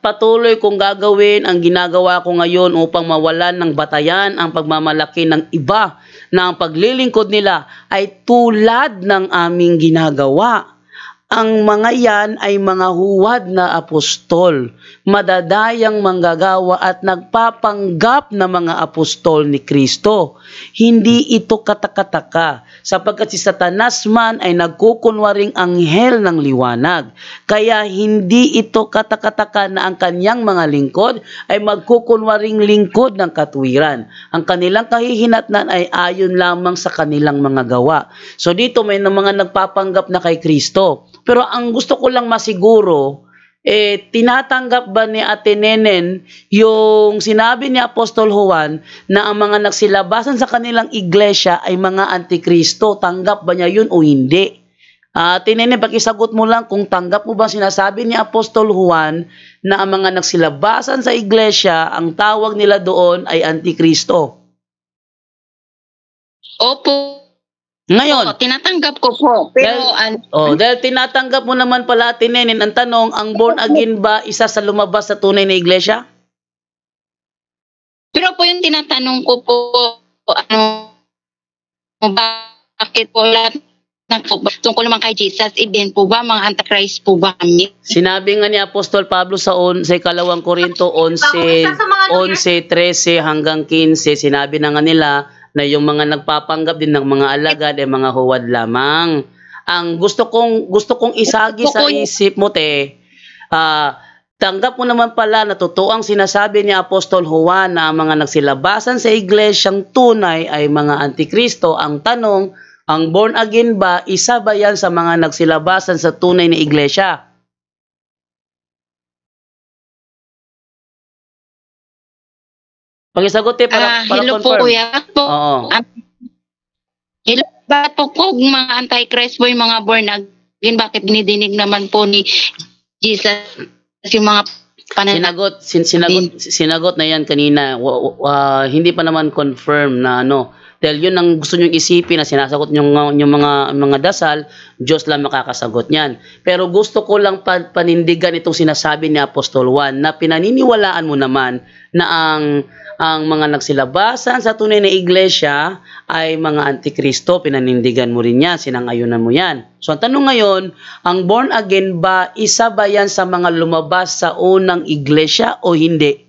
patuloy kong gagawin ang ginagawa ko ngayon upang mawalan ng batayan ang pagmamalaki ng iba na ang paglilingkod nila ay tulad ng aming ginagawa. Ang mga yan ay mga huwad na apostol, madadayang manggagawa at nagpapanggap na mga apostol ni Kristo. Hindi ito katakataka, sapagkat si Satanas man ay nagkukunwaring anghel ng liwanag. Kaya hindi ito katakataka na ang kanyang mga lingkod ay magkukunwaring lingkod ng katwiran. Ang kanilang kahihinatnan ay ayon lamang sa kanilang mga gawa. So dito may mga nagpapanggap na kay Kristo. Pero ang gusto ko lang masiguro, tinatanggap ba ni Ate Nenen yung sinabi ni Apostol Juan na ang mga nagsilabasan sa kanilang iglesia ay mga antikristo? Tanggap ba niya yun o hindi? Ate Nenen, pakisagot mo lang kung tanggap mo ba sinasabi ni Apostol Juan na ang mga nagsilabasan sa iglesia, ang tawag nila doon ay antikristo? Opo. Ngayon, tinatanggap ko po. Pero dahil tinatanggap mo naman pala, Tininin, ang tanong, ang born again ba isa sa lumabas sa tunay na iglesia? Pero po yung tinatanong ko po, bakit po lahat tungkol naman kay Jesus, ibig po ba, mga antichrist po ba kami? Sinabi nga ni Apostol Pablo sa 2 Korinto 11, 13 hanggang 15, sinabi na nga nila na yung mga nagpapanggap din ng mga alagad ay mga huwad lamang. Ang gusto kong isagi sa isip mo, te, tanggap mo naman pala na totoo ang sinasabi ni Apostol Juan na ang mga nagsilabasan sa iglesyang tunay ay mga antikristo. Ang tanong, ang born again ba, isa ba yan sa mga nagsilabasan sa tunay na iglesia? Pakisagot para hello confirm. Po, kuya. Oo. Hello, bakit po mga antichrist po yung mga born again? Bakit dinidinig naman po ni Jesus yung mga Sinagot na yan kanina. Hindi pa naman confirm na ano. Dahil yun ang gusto nyo isipin na sinasagot yung mga dasal, Diyos lang makakasagot niyan. Pero gusto ko lang panindigan itong sinasabi ni Apostol Juan na pinaniniwalaan mo naman na ang mga nagsilabasan sa tunay na iglesia ay mga antikristo. Pinanindigan mo rin yan, sinangayunan mo yan. So ang tanong ngayon, ang born again ba, isa ba yan sa mga lumabas sa unang iglesia o hindi?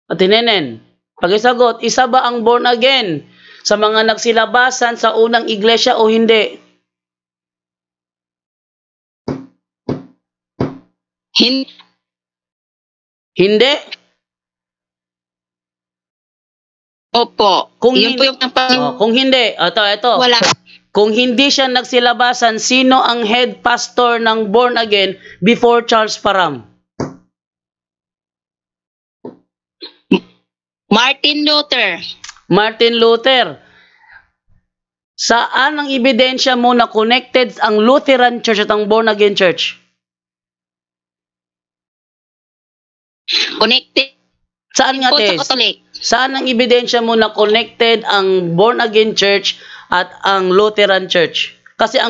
Ate Nenen, pakisagot, isa ba ang born again sa mga nagsilabasan sa unang iglesia o hindi? Hindi? Opo. Kung hindi, ito. Wala. Kung hindi siya nagsilabasan, sino ang head pastor ng born again before Charles Parham? Martin Luther. Martin Luther. Saan ang ebidensya mo na connected ang Lutheran Church at ang born again church? Connected. Saan nga, Tess? Saan ang ebidensya mo na connected ang born again church at ang Lutheran Church? Kasi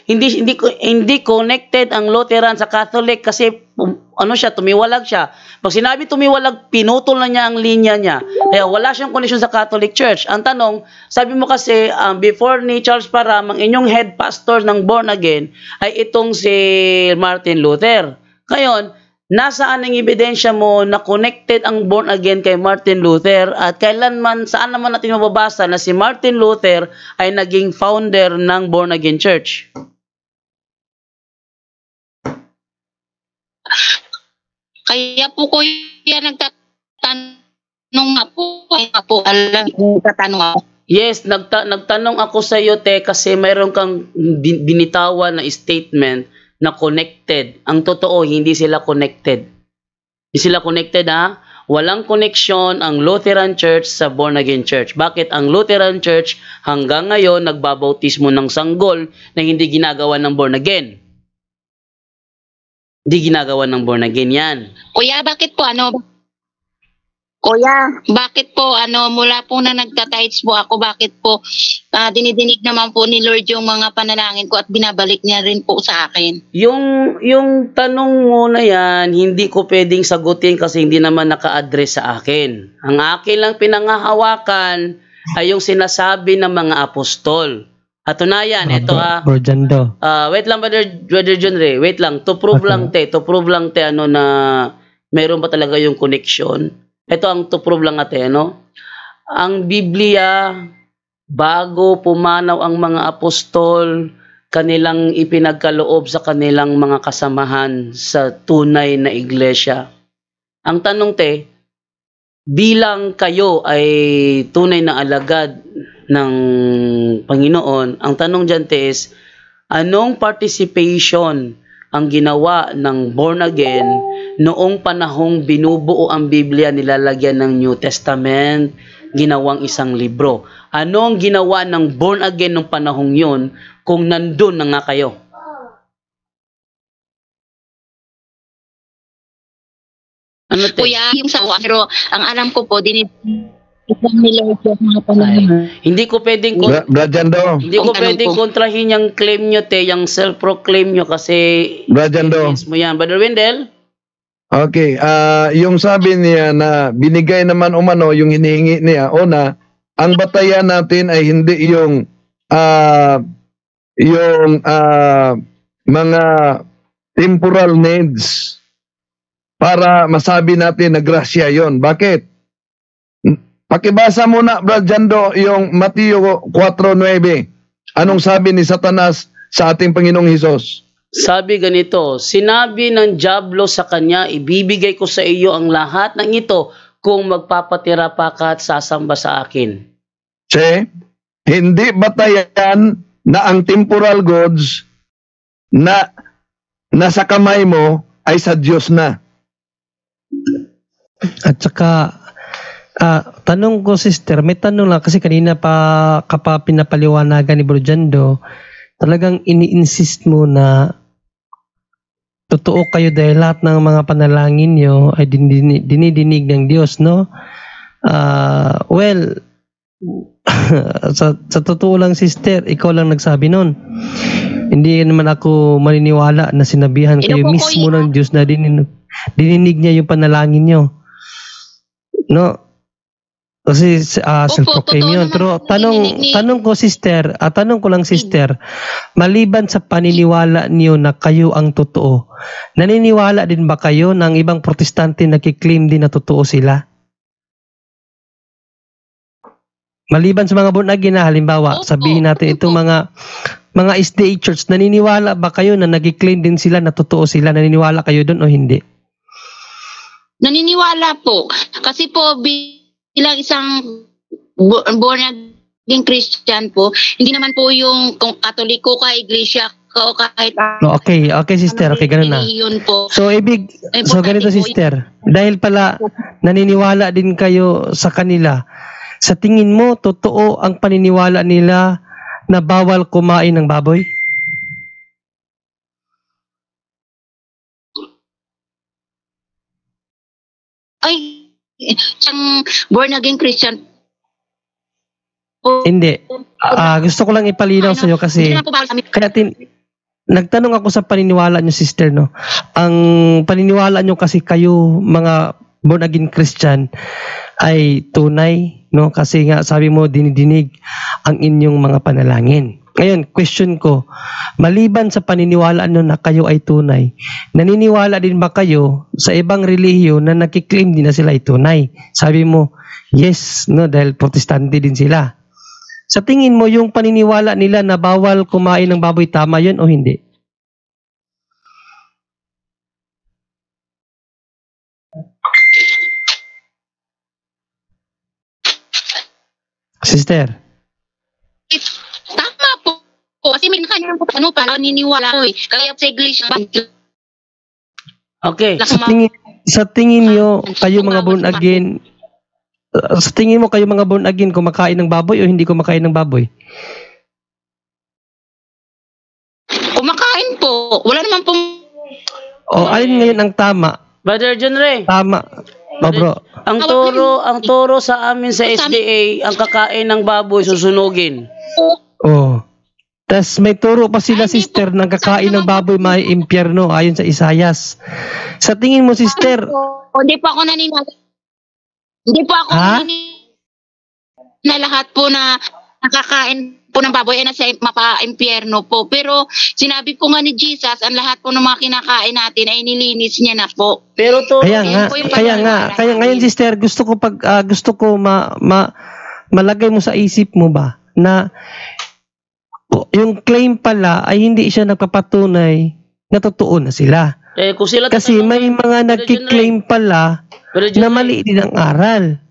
hindi connected ang Lutheran sa Catholic kasi tumiwalag siya. Pag sinabi tumiwalag, pinutol na niya ang linya niya. Kaya wala siyang connection sa Catholic Church. Ang tanong, sabi mo kasi before ni Charles Parham, ang inyong head pastor ng born again ay itong si Martin Luther. Ngayon, nasaan ang ebidensya mo na connected ang born again kay Martin Luther at saan naman natin mababasa na si Martin Luther ay naging founder ng born again church? Kaya po ko yan nagtatanong ako. Nagtatanong ako. Yes, nagtanong ako sa iyo, te, kasi mayroon kang binitawan na statement na connected. Ang totoo, hindi sila connected. Hindi sila connected, ha? Walang connection ang Lutheran Church sa born again church. Bakit ang Lutheran Church hanggang ngayon nagbabautismo ng sanggol na hindi ginagawa ng born again? Hindi ginagawa ng born again yan. Kuya, bakit po mula po na nagtatides po ako, bakit po dinidinig naman po ni Lord yung mga panalangin ko at binabalik niya rin po sa akin? Yung tanong mo na yan, hindi ko pwedeng sagutin kasi hindi naman naka-address sa akin. Ang akin lang pinangahawakan ay yung sinasabi ng mga apostol. At tunayan, ito wait lang, Brother John Ray, wait lang, to prove lang te, na meron ba talaga yung connection. Ito ang to prove lang ate, ang Biblia, bago pumanaw ang mga apostol, kanilang ipinagkaloob sa kanilang mga kasamahan sa tunay na iglesia. Ang tanong te, bilang kayo ay tunay na alagad ng Panginoon, ang tanong dyan te is, anong participation ang ginawa ng born again noong panahong binubuo ang Biblia, nilalagyan ng New Testament, ginawang isang libro? Ano ang ginawa ng born again nung panahong yun kung nandun na nga kayo? Ano te? Kuya, yung sa pero ang alam ko po, hindi ko pwedeng kontrahin yung claim nyo te, yung self-proclaim nyo kasi mo yan. Brother Wendell? Okay, yung sabi niya na binigay naman umano yung hinihingi niya, ang batayan natin ay hindi yung mga temporal needs para masabi natin na grasya yon. Bakit? Pakibasa muna, Brad Jando, yung Mateo 4:9. Anong sabi ni Satanas sa ating Panginoong Hesus? Sabi ganito, sinabi ng diablo sa kanya, ibibigay ko sa iyo ang lahat ng ito kung magpapatira pa ka at sasamba sa akin. Hindi batayan na ang temporal goods na nasa kamay mo ay sa Diyos na. At saka, tanong ko, sister, may tanong lang kasi kanina pa pinapaliwanagan ni Bro Jando, talagang ini-insist mo na totoo kayo dahil lahat ng mga panalangin nyo ay dinidinig ng Diyos, no? Well, sa totoo lang, sister, ikaw lang nagsabi nun. Hindi naman ako maniniwala na sinabihan kayo mismo ng Diyos na dininig niya yung panalangin nyo. No? Kasi self-proclaim yun. Pero tanong ko, sister, tanong ko lang, sister, maliban sa paniniwala niyo na kayo ang totoo, naniniwala din ba kayo ng ibang protestante na kiklaim din na totoo sila? Maliban sa mga born again na halimbawa, sabihin natin itong mga SDA church, naniniwala ba kayo na nag-claim din sila na totoo sila? Naniniwala kayo doon o hindi? Naniniwala po. Kasi po, bilang isang born again Christian po, hindi naman po yung Katoliko ka, Iglesia ka, o kahit... Okay, sister. Okay, ganun na. Po. So, ganito, sister. Dahil pala, naniniwala din kayo sa kanila. Sa tingin mo, totoo ang paniniwala nila na bawal kumain ng baboy? Ay, isang born again Christian. Hindi. Gusto ko lang ipalinaw sa iyo kasi kaya nagtanong ako sa paniniwala niyo, sister, no. Ang paniniwala niyo kasi kayo mga born again Christian ay tunay, no, kasi nga sabi mo dinidinig ang inyong mga panalangin. Ngayon, question ko, maliban sa paniniwala nyo na kayo ay tunay, naniniwala din ba kayo sa ibang relihiyon na nakiklaim din na sila ay tunay? Sabi mo, yes, no, dahil protestante din sila. Sa tingin mo, yung paniniwala nila na bawal kumain ng baboy, tama yun o hindi? Sister? Tama po. Kasi may nakanyang naniniwala ko eh. Kaya sa iglesia. Okay. Sa tingin nyo, kayo mga born again, sa tingin mo kayo mga born again, kumakain ng baboy o hindi kumakain ng baboy? Kumakain po. Wala naman pong... Alin ngayon ang tama? Brother John Ray. Tama. Bro. Ang turo sa amin sa SDA, ang kakain ng baboy susunugin. Tas may turo pa sila, sister, ng kakain ng baboy may impyerno ayon sa Isayas. Sa tingin mo, sister? Hindi po ako naniniwala. Hindi po ako naniniwala na lahat po na nakakain po ng baboy ay nasa mapa-impyerno po. Pero sinabi po nga ni Jesus, ang lahat po ng mga kinakain natin ay nilinis niya na po. Pero to, kaya ngayon, sister, gusto ko malagay mo sa isip mo ba na yung claim pala ay hindi siya nagpapatunay na totoo na sila. Kung sila kasi may mga nagki-claim pala na mali din ang aral.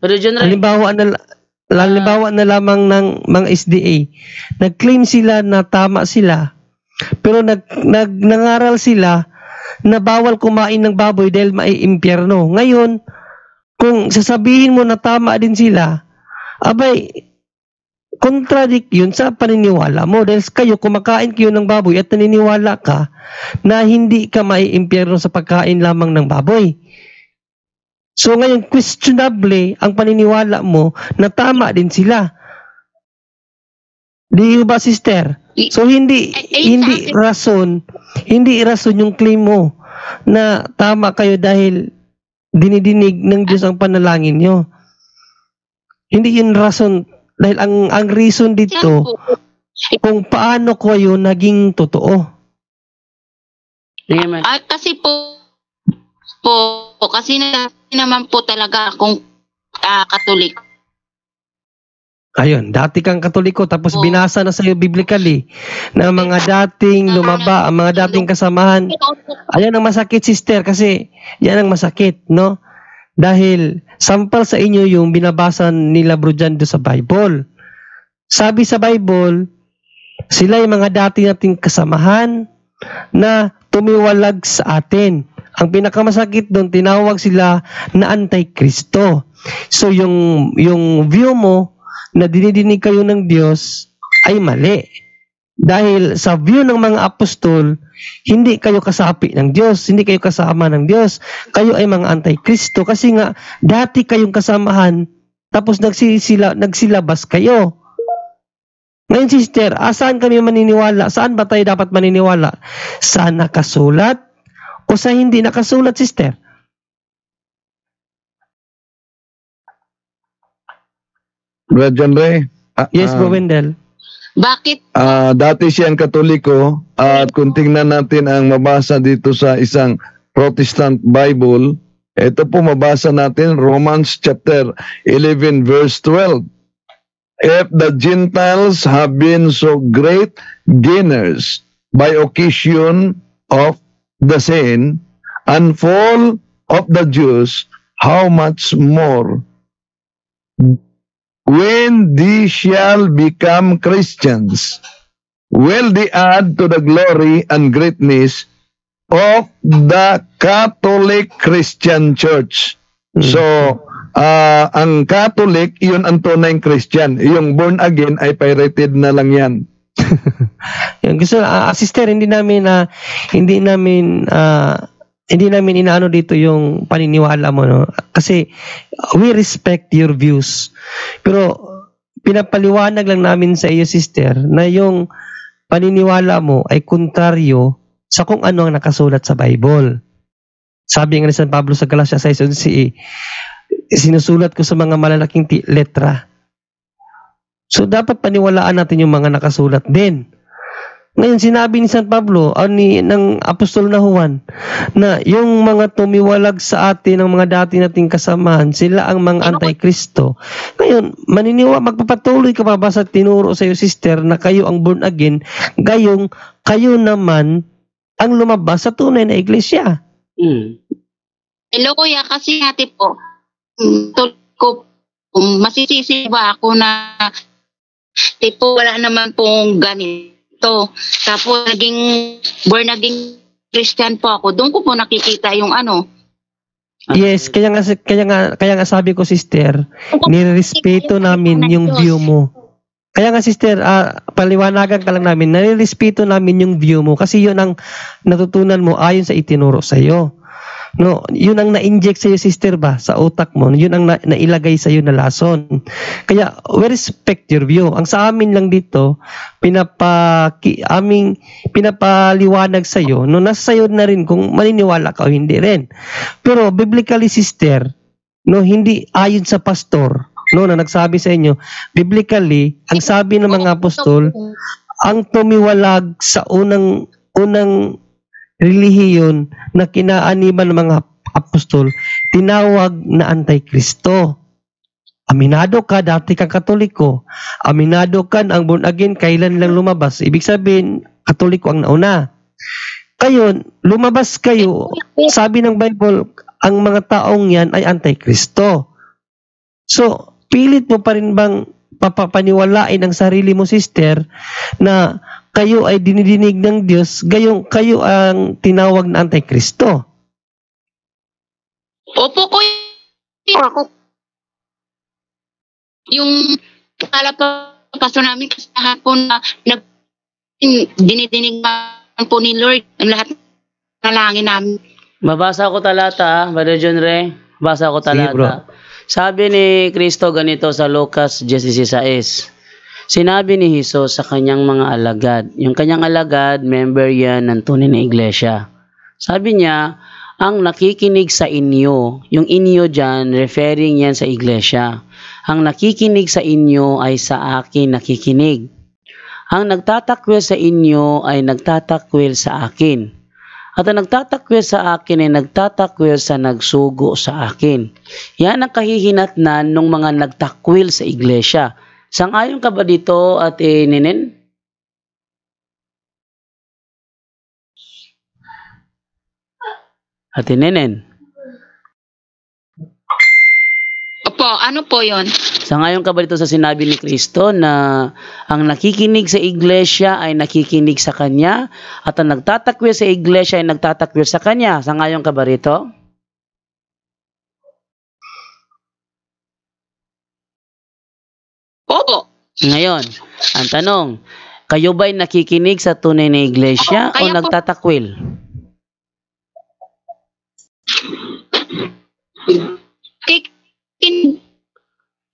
Halimbawa na lamang ng mga SDA, nag-claim sila na tama sila, pero nangaral sila na bawal kumain ng baboy dahil maiimpyerno. Ngayon, kung sasabihin mo na tama din sila, abay, contradict yun sa paniniwala mo dahil kayo kumakain kayo ng baboy at naniniwala ka na hindi ka maiimpyerno sa pagkain lamang ng baboy. So ngayon, questionable ang paniniwala mo na tama din sila. Di ba, sister? So hindi rason yung claim mo na tama kayo dahil dinidinig ng Diyos ang panalangin nyo. Hindi yun rason. Dahil ang reason dito, kung paano kayo naging totoo. Amen. Kasi kasi naman po talaga akong Katolik. Ayun, dati kang Katoliko tapos binasa na sa'yo biblically na mga dating lumaba, ang mga dating kasamahan. Ayan ang masakit, sister, kasi yan ang masakit, no? Dahil sampal sa inyo yung binabasa nila bro dyan sa Bible. Sabi sa Bible, sila yung mga dati nating kasamahan na tumiwalag sa atin. Ang pinakamasakit doon, tinawag sila na Antikristo. So yung view mo na dinidinig kayo ng Diyos ay mali. Dahil sa view ng mga apostol, hindi kayo kasapi ng Diyos, hindi kayo kasama ng Diyos. Kayo ay mga Antikristo kasi nga dati kayong kasamahan tapos nagsilabas kayo. Ngayon sister, saan kami maniniwala? Saan ba tayo dapat maniniwala? Sa nakasulat o sa hindi nakasulat, sister? Brother John Ray? Yes, Bro Wendell. Bakit? Dati siyang Katoliko at kung tingnan natin ang mabasa dito sa isang Protestant Bible, ito po mabasa natin Romans chapter 11 verse 12. If the Gentiles have been so great gainers by occasion of the sin and fall of the Jews, how much more when they shall become Christians, will they add to the glory and greatness of the Catholic Christian Church. So, ang Catholic, yun ang tunay Christian. Yung born again ay pirated na lang yan. Yung gusto, sister, hindi namin inaano dito yung paniniwala mo, no? Kasi we respect your views. Pero pinapaliwanag lang namin sa iyo, sister, na yung paniniwala mo ay kontraryo sa kung ano ang nakasulat sa Bible. Sabi nga ni San Pablo sa Galatia 6:11, sinusulat ko sa mga malalaking letra. So dapat paniwalaan natin yung mga nakasulat din. Ngayon, sinabi ni San Pablo, ng Apostol na Juan, na yung mga tumiwalag sa atin, ng mga dati nating kasamahan, sila ang mga Antikristo. Ngayon, magpapatuloy ka pa ba sa tinuro sa iyo, sister, na kayo ang born again, gayong kayo naman ang lumabas sa tunay na iglesia? Hello, kuya, kasi ate po, masisisi ba ako na tipo wala naman pong ganito. Tapos born again Christian po ako. Doon ko po nakikita yung ano. Yes, kaya nga sabi ko, sister, nirespeto namin yung view mo. Kaya nga, sister, paliwanagan ka lang namin, nirespeto namin yung view mo kasi yun ang natutunan mo ayon sa itinuro sa iyo. No, yun ang na-inject sa iyo, sister, ba sa utak mo. Yun ang nailagay sa iyo na lason. Kaya we respect your view. Ang sa amin lang dito, pinapaliwanag sa iyo, no, nasa sayo na rin kung maniniwala ka o hindi rin. Pero biblically, sister, no, hindi ayon sa pastor, no, na nagsabi sa inyo, biblically, ang sabi ng mga apostol, ang tumiwalag sa unang relihiyon na kinaaniban ng mga apostol, tinawag na Antikristo. Aminado ka, dati kang Katoliko. Aminado ka ang born again, kailan lang lumabas. Ibig sabihin, Katoliko ang nauna. Kayo, lumabas kayo, sabi ng Bible, ang mga taong yan ay Antikristo. So, pilit mo pa rin bang papapaniwalain ang sarili mo, sister, na kayo ay dinidinig ng Diyos, gayong kayo ang tinawag na Antikristo? Opo, ako. Yung paso namin kasi hapon na dinidinig po ni Lord ang lahat na langin namin. Mabasa ko talata, Brother John Ray. Basa ko talata. Sige, bro. Sabi ni Kristo ganito sa Lucas 16:6. Sinabi ni Jesus sa kanyang mga alagad. Yung kanyang alagad, member yan ng tunay na iglesia. Sabi niya, ang nakikinig sa inyo, yung inyo dyan, referring yan sa iglesia. Ang nakikinig sa inyo ay sa akin nakikinig. Ang nagtatakwil sa inyo ay nagtatakwil sa akin. At ang nagtatakwil sa akin ay nagtatakwil sa nagsugo sa akin. Yan ang kahihinatnan ng mga nagtakwil sa iglesia. Sang-ayon ka ba dito, Ate Nenen? Ate Nenen? Opo, ano po yon? Sang-ayon ka ba dito sa sinabi ni Kristo na ang nakikinig sa iglesia ay nakikinig sa Kanya at ang nagtatakwil sa iglesia ay nagtatakwil sa Kanya? Sang-ayon ka ba rito? Opo. Ngayon, ang tanong, kayo ba'y nakikinig sa tunay na iglesia o nagtatakwil?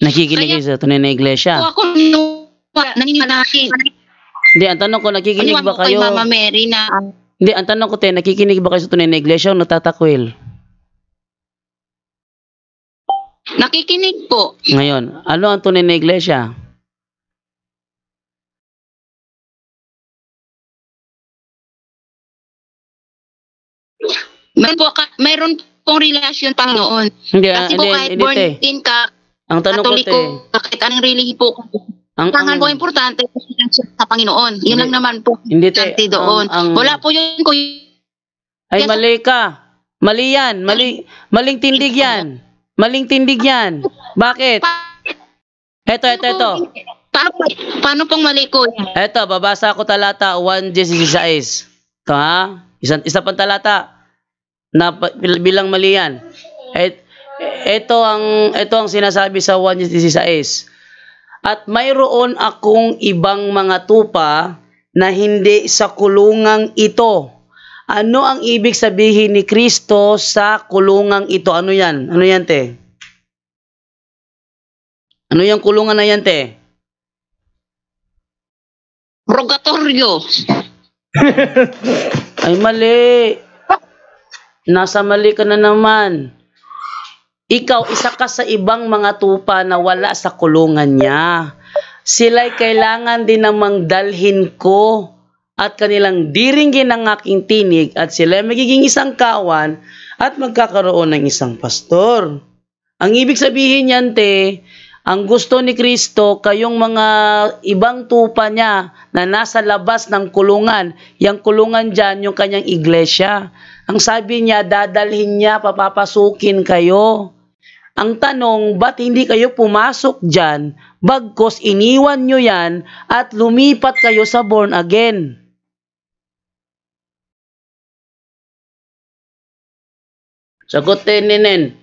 Nakikinig kayo sa tunay na iglesia? Ako naninimanaki. Hindi, ang tanong ko, nakikinig ba kayo? Kay Mama Mary na... Hindi, ang tanong ko, nakikinig ba kayo sa tunay na iglesia o nagtatakwil? Nakikinig po. Ngayon, ano ang tunay na iglesia? Mayroon pong relasyon Panginoon. Hindi, kasi po kahit born in ka, ang tanong Katoliko, kahit anong relihi po, ang po importante sa Panginoon. Yun lang naman po. Hindi doon. Wala po yun. Ay, mali ka. Mali yan. Maling tindig yan. Maling tindig yan. Bakit? Ito. Paano pong mali ko? Ito, babasa ko talata 1:16. Ito ha? Isa pang talata na bilang mali yan. Ito ang sinasabi sa 1:16. At mayroon akong ibang mga tupa na hindi sa kulungang ito. Ano ang ibig sabihin ni Kristo sa kulungang ito? Ano yan? Ano yan, te? Ano yung kulungan na yan, te? Purgatorio. Ay, mali. Nasa mali ka na naman. Ikaw, isa ka sa ibang mga tupa na wala sa kulungan niya. Sila'y kailangan din namang dalhin ko at kanilang diringgin ang aking tinig at sila'y magiging isang kawan at magkakaroon ng isang pastor. Ang ibig sabihin niyan, te, ang gusto ni Kristo, kayong mga ibang tupa niya na nasa labas ng kulungan, yung kulungan dyan, yung kanyang iglesia. Ang sabi niya, dadalhin niya, papapasukin kayo. Ang tanong, ba't hindi kayo pumasok dyan, bagkos iniwan nyo yan at lumipat kayo sa born again? Sagutin, Nenen.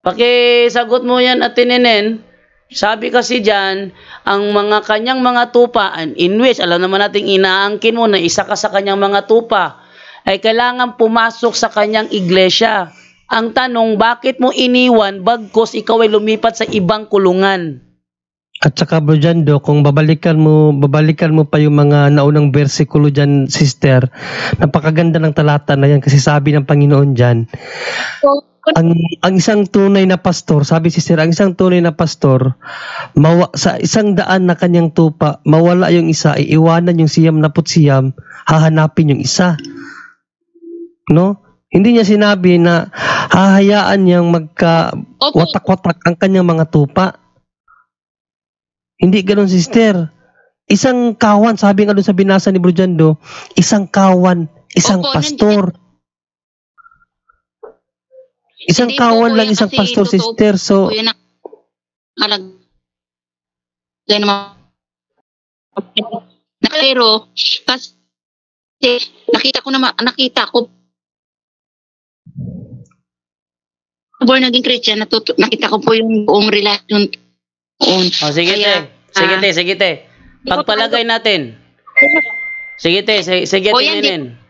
Pakisagot mo yan, Ate Nenen. Sabi kasi dyan, ang mga kanyang mga tupa, in which, alam naman natin inaangkin mo na isa ka sa kanyang mga tupa, ay kailangan pumasok sa kanyang iglesia. Ang tanong, bakit mo iniwan bagkos ikaw ay lumipat sa ibang kulungan? At saka bro Jando, kung babalikan mo pa yung mga naunang bersikulo dyan, sister, napakaganda ng talata na yan kasi sabi ng Panginoon dyan, ang isang tunay na pastor, sabi sister, ang isang tunay na pastor, sa 100 na kanyang tupa, mawala yung isa, iiwanan yung 99, hahanapin yung isa. No? Hindi niya sinabi na hahayaan niyang magka-watak-watak ang kanyang mga tupa. Hindi ganoon, sister. Isang kawan, sabi nga doon sa binasa ni Bro Jando, isang kawan, isang pastor. Isang kawan lang, isang pastor, sister. So, pero kasi nakita ko born naging Christian, nakita ko po yung buong relasyon. Sige te. Pagpalagay natin. Sige te, Nenen.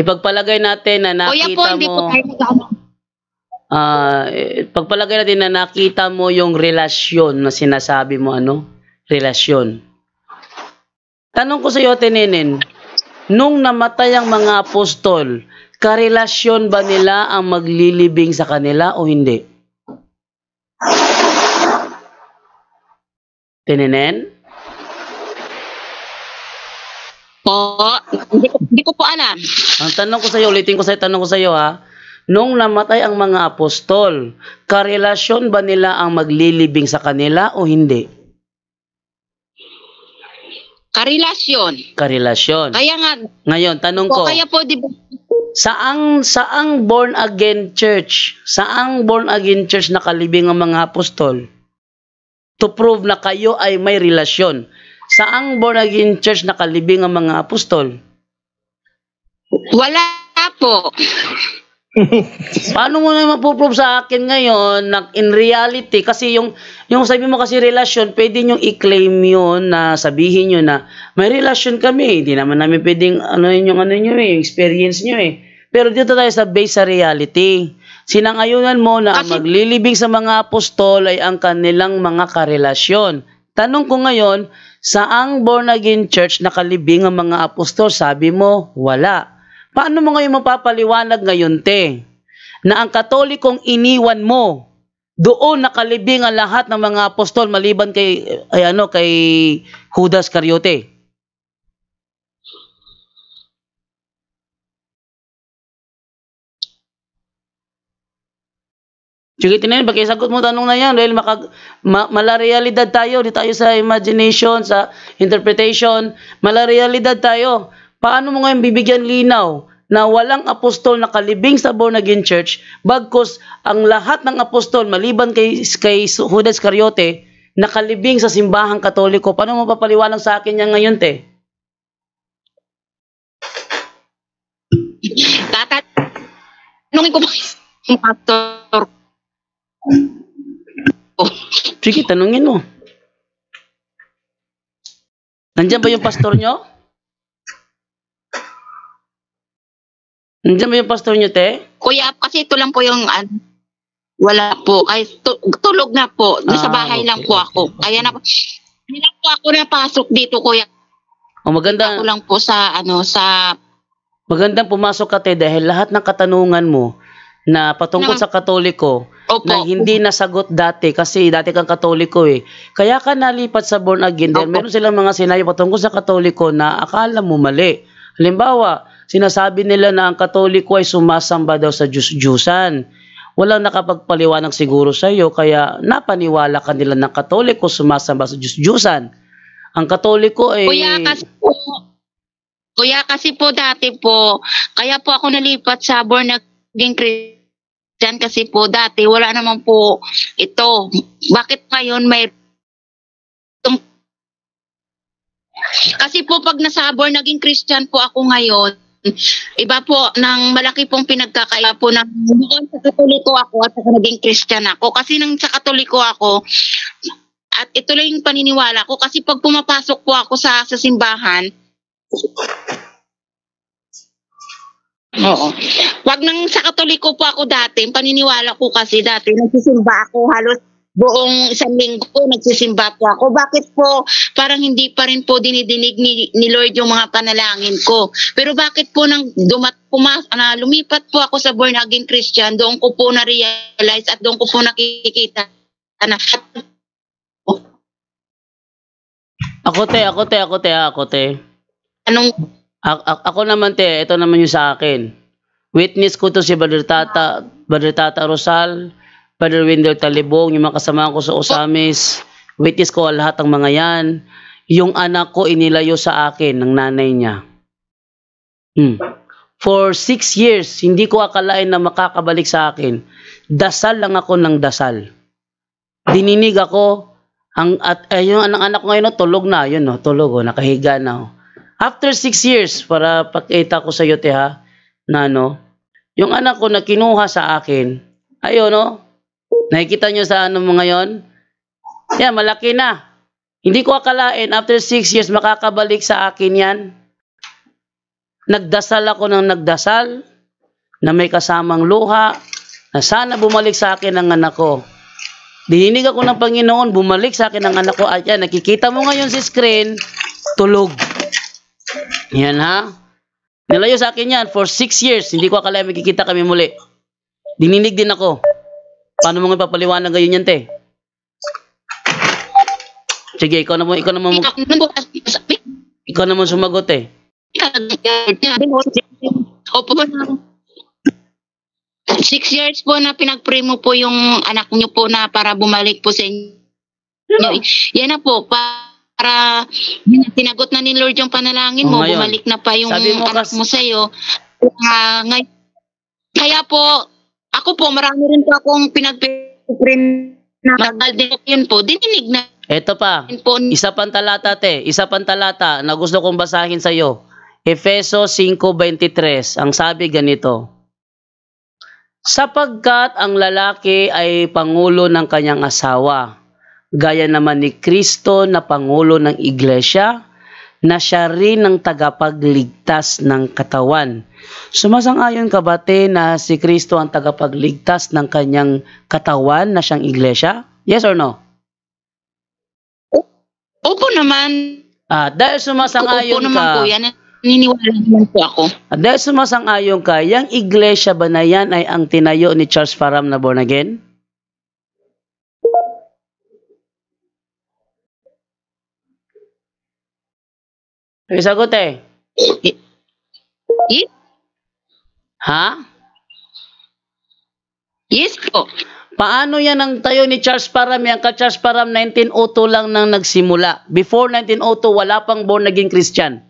Ipagpalagay natin na nakita mo. Pagpalagay natin na nakita mo yung relasyon na sinasabi mo, relasyon. Tanong ko sa iyo, Ate Nenen, nung namatay ang mga apostol, karelasyon ba nila ang maglilibing sa kanila o hindi? Ate Nenen? Po, hindi ko po alam. Ang tanong ko sa iyo, ulitin ko sa tanong ko sa iyo ha. Nung namatay ang mga apostol, karelasyon ba nila ang maglilibing sa kanila o hindi? Karelasyon. Karelasyon. Kaya nga, ngayon, tanong ko, kaya po, di ba, saang born again church, saang born again church nakalibing ang mga apostol? To prove na kayo ay may relasyon. Saang born again church nakalibing ang mga apostol? Wala po. Paano mo na mapuprove sa akin ngayon na in reality, kasi yung sabi mo kasi relasyon, pwede nyo i-claim yun na sabihin nyo na may relasyon kami. Hindi naman namin pwedeng yung experience nyo eh. Pero dito tayo sa base sa reality. Sinangayunan mo na ang maglilibing sa mga apostol ay ang kanilang mga karelasyon. Tanong ko ngayon, saang born again church nakalibing ang mga apostol? Sabi mo, wala. Paano mo ngayon mapapaliwanag ngayon, te, na ang Katolikong iniwan mo, doon nakalibing ang lahat ng mga apostol maliban kay Judas Iscariote? Sige, tinayin, sagot mo tanong na yan dahil malarealidad tayo, di tayo sa imagination, sa interpretation, malarealidad tayo. Paano mo ngayon bibigyan linaw na walang apostol na kalibing sa born again church bagkus ang lahat ng apostol maliban kay Judas Iscariote nakalibing sa simbahang Katoliko? Paano mo papaliwanag sa akin yan ngayon, te? Tatanungin ko po yung pastor. Sige, tanungin mo. Nandiyan ba yung pastor nyo? Nandiyan ba yung pastor nyo, te? Kuya, kasi ito lang po yung wala po. Ay, tulog na po. Sa bahay lang po ako. Kaya hindi lang po ako napasok dito, kuya. Maganda. Ako lang po sa magandang pumasok ka, te, dahil lahat ng katanungan mo na patungkol sa Katoliko na hindi nasagot dati kasi dati kang Katoliko eh. Kaya ka nalipat sa born again dahil meron silang mga sinabi patungkol sa Katoliko na akala mo mali. Halimbawa, sinasabi nila na ang Katoliko ay sumasamba daw sa Diyos-Diyusan. Walang nakapagpaliwanag siguro sa iyo kaya napaniwala ka nila ng Katoliko sumasamba sa Diyos-Diyusan. Ang Katoliko ay Kuya, kasi po dati po, kaya po ako nalipat sa born again Christian kasi po dati wala naman po ito. Bakit ngayon may kasi po pag nasa born again Christian po ako ngayon, iba po ng malaki pong pinagkakaiba po ng doon sa Katoliko ako at sa naging Christian ako. Kasi nang sa Katoliko ako, at ito lang yung paniniwala ko kasi pag pumapasok po ako sa simbahan, oo. Wag nang sa Katoliko po ako dati, paniniwala ko kasi dati nagsisimba ako halos buong isang linggo nagsisimba po ako. Bakit po parang hindi pa rin po dinidinig ni Lord yung mga panalangin ko? Pero bakit po nang lumipat po ako sa born again Christian, doon ko po na-realize at doon ko po nakikita na Ako te. Anong ako naman te, ito naman yung sa akin. Witness ko to si Brother Tata Rosal, Brother Wendell Talibong, yung mga kasama ko sa Osamis. Witness ko lahat ng mga yan. Yung anak ko inilayo sa akin ng nanay niya. For 6 years, hindi ko akalain na makakabalik sa akin. Dasal lang ako ng dasal. Dininig ako, yung anak ko ngayon, tulog na. Yun, tulog, nakahiga na. After 6 years, para pakita ko sa iyo, te, ha, na yung anak ko na kinuha sa akin, ayun, nakikita nyo sa mo ngayon? Yan, malaki na. Hindi ko akalain, after 6 years, makakabalik sa akin yan. Nagdasal ako ng nagdasal, na may kasamang luha, na sana bumalik sa akin ang anak ko. Dininig ako ng Panginoon, bumalik sa akin ang anak ko. At yan, nakikita mo ngayon sa screen, tulog. Yan, ha? Nilayo sa akin yan for 6 years. Hindi ko akalain makikita kami muli. Dininig din ako. Paano mo nga papaliwanag ngayon yan, te? Sige, ikaw naman sumagot, eh. Opo, 6 years po na pinag-pray mo po yung anak niyo po na para bumalik po sa inyo. Yan na po, para tinagot na ni Lord yung panalangin mo, bumalik na pa yung anak mo sa'yo. Kaya po, ako po, marami rin po akong pinag-pray na matagal din yun po, dininig na. Ito pa, isa pang talata na gusto kong basahin sa'yo. Efeso 5:23, ang sabi ganito, sapagkat ang lalaki ay pangulo ng kanyang asawa, gaya naman ni Kristo na pangulo ng iglesia, na siya rin ang tagapagligtas ng katawan. Sumasang-ayon ka ba, te, na si Kristo ang tagapagligtas ng kanyang katawan na siyang iglesia? Yes or no? Opo naman. Dahil sumasang-ayon Opo naman ka, po yan. Niniwala naman po ako. Dahil sumasang-ayon ka, yung iglesia ba na yan ay ang tinayo ni Charles Parham na born again? Sagot eh. Ha? Yes po. Paano yan ang tayo ni Charles Parham? Yan ka Charles Parham 1902 lang nang nagsimula. Before 1902, wala pang born again Christian.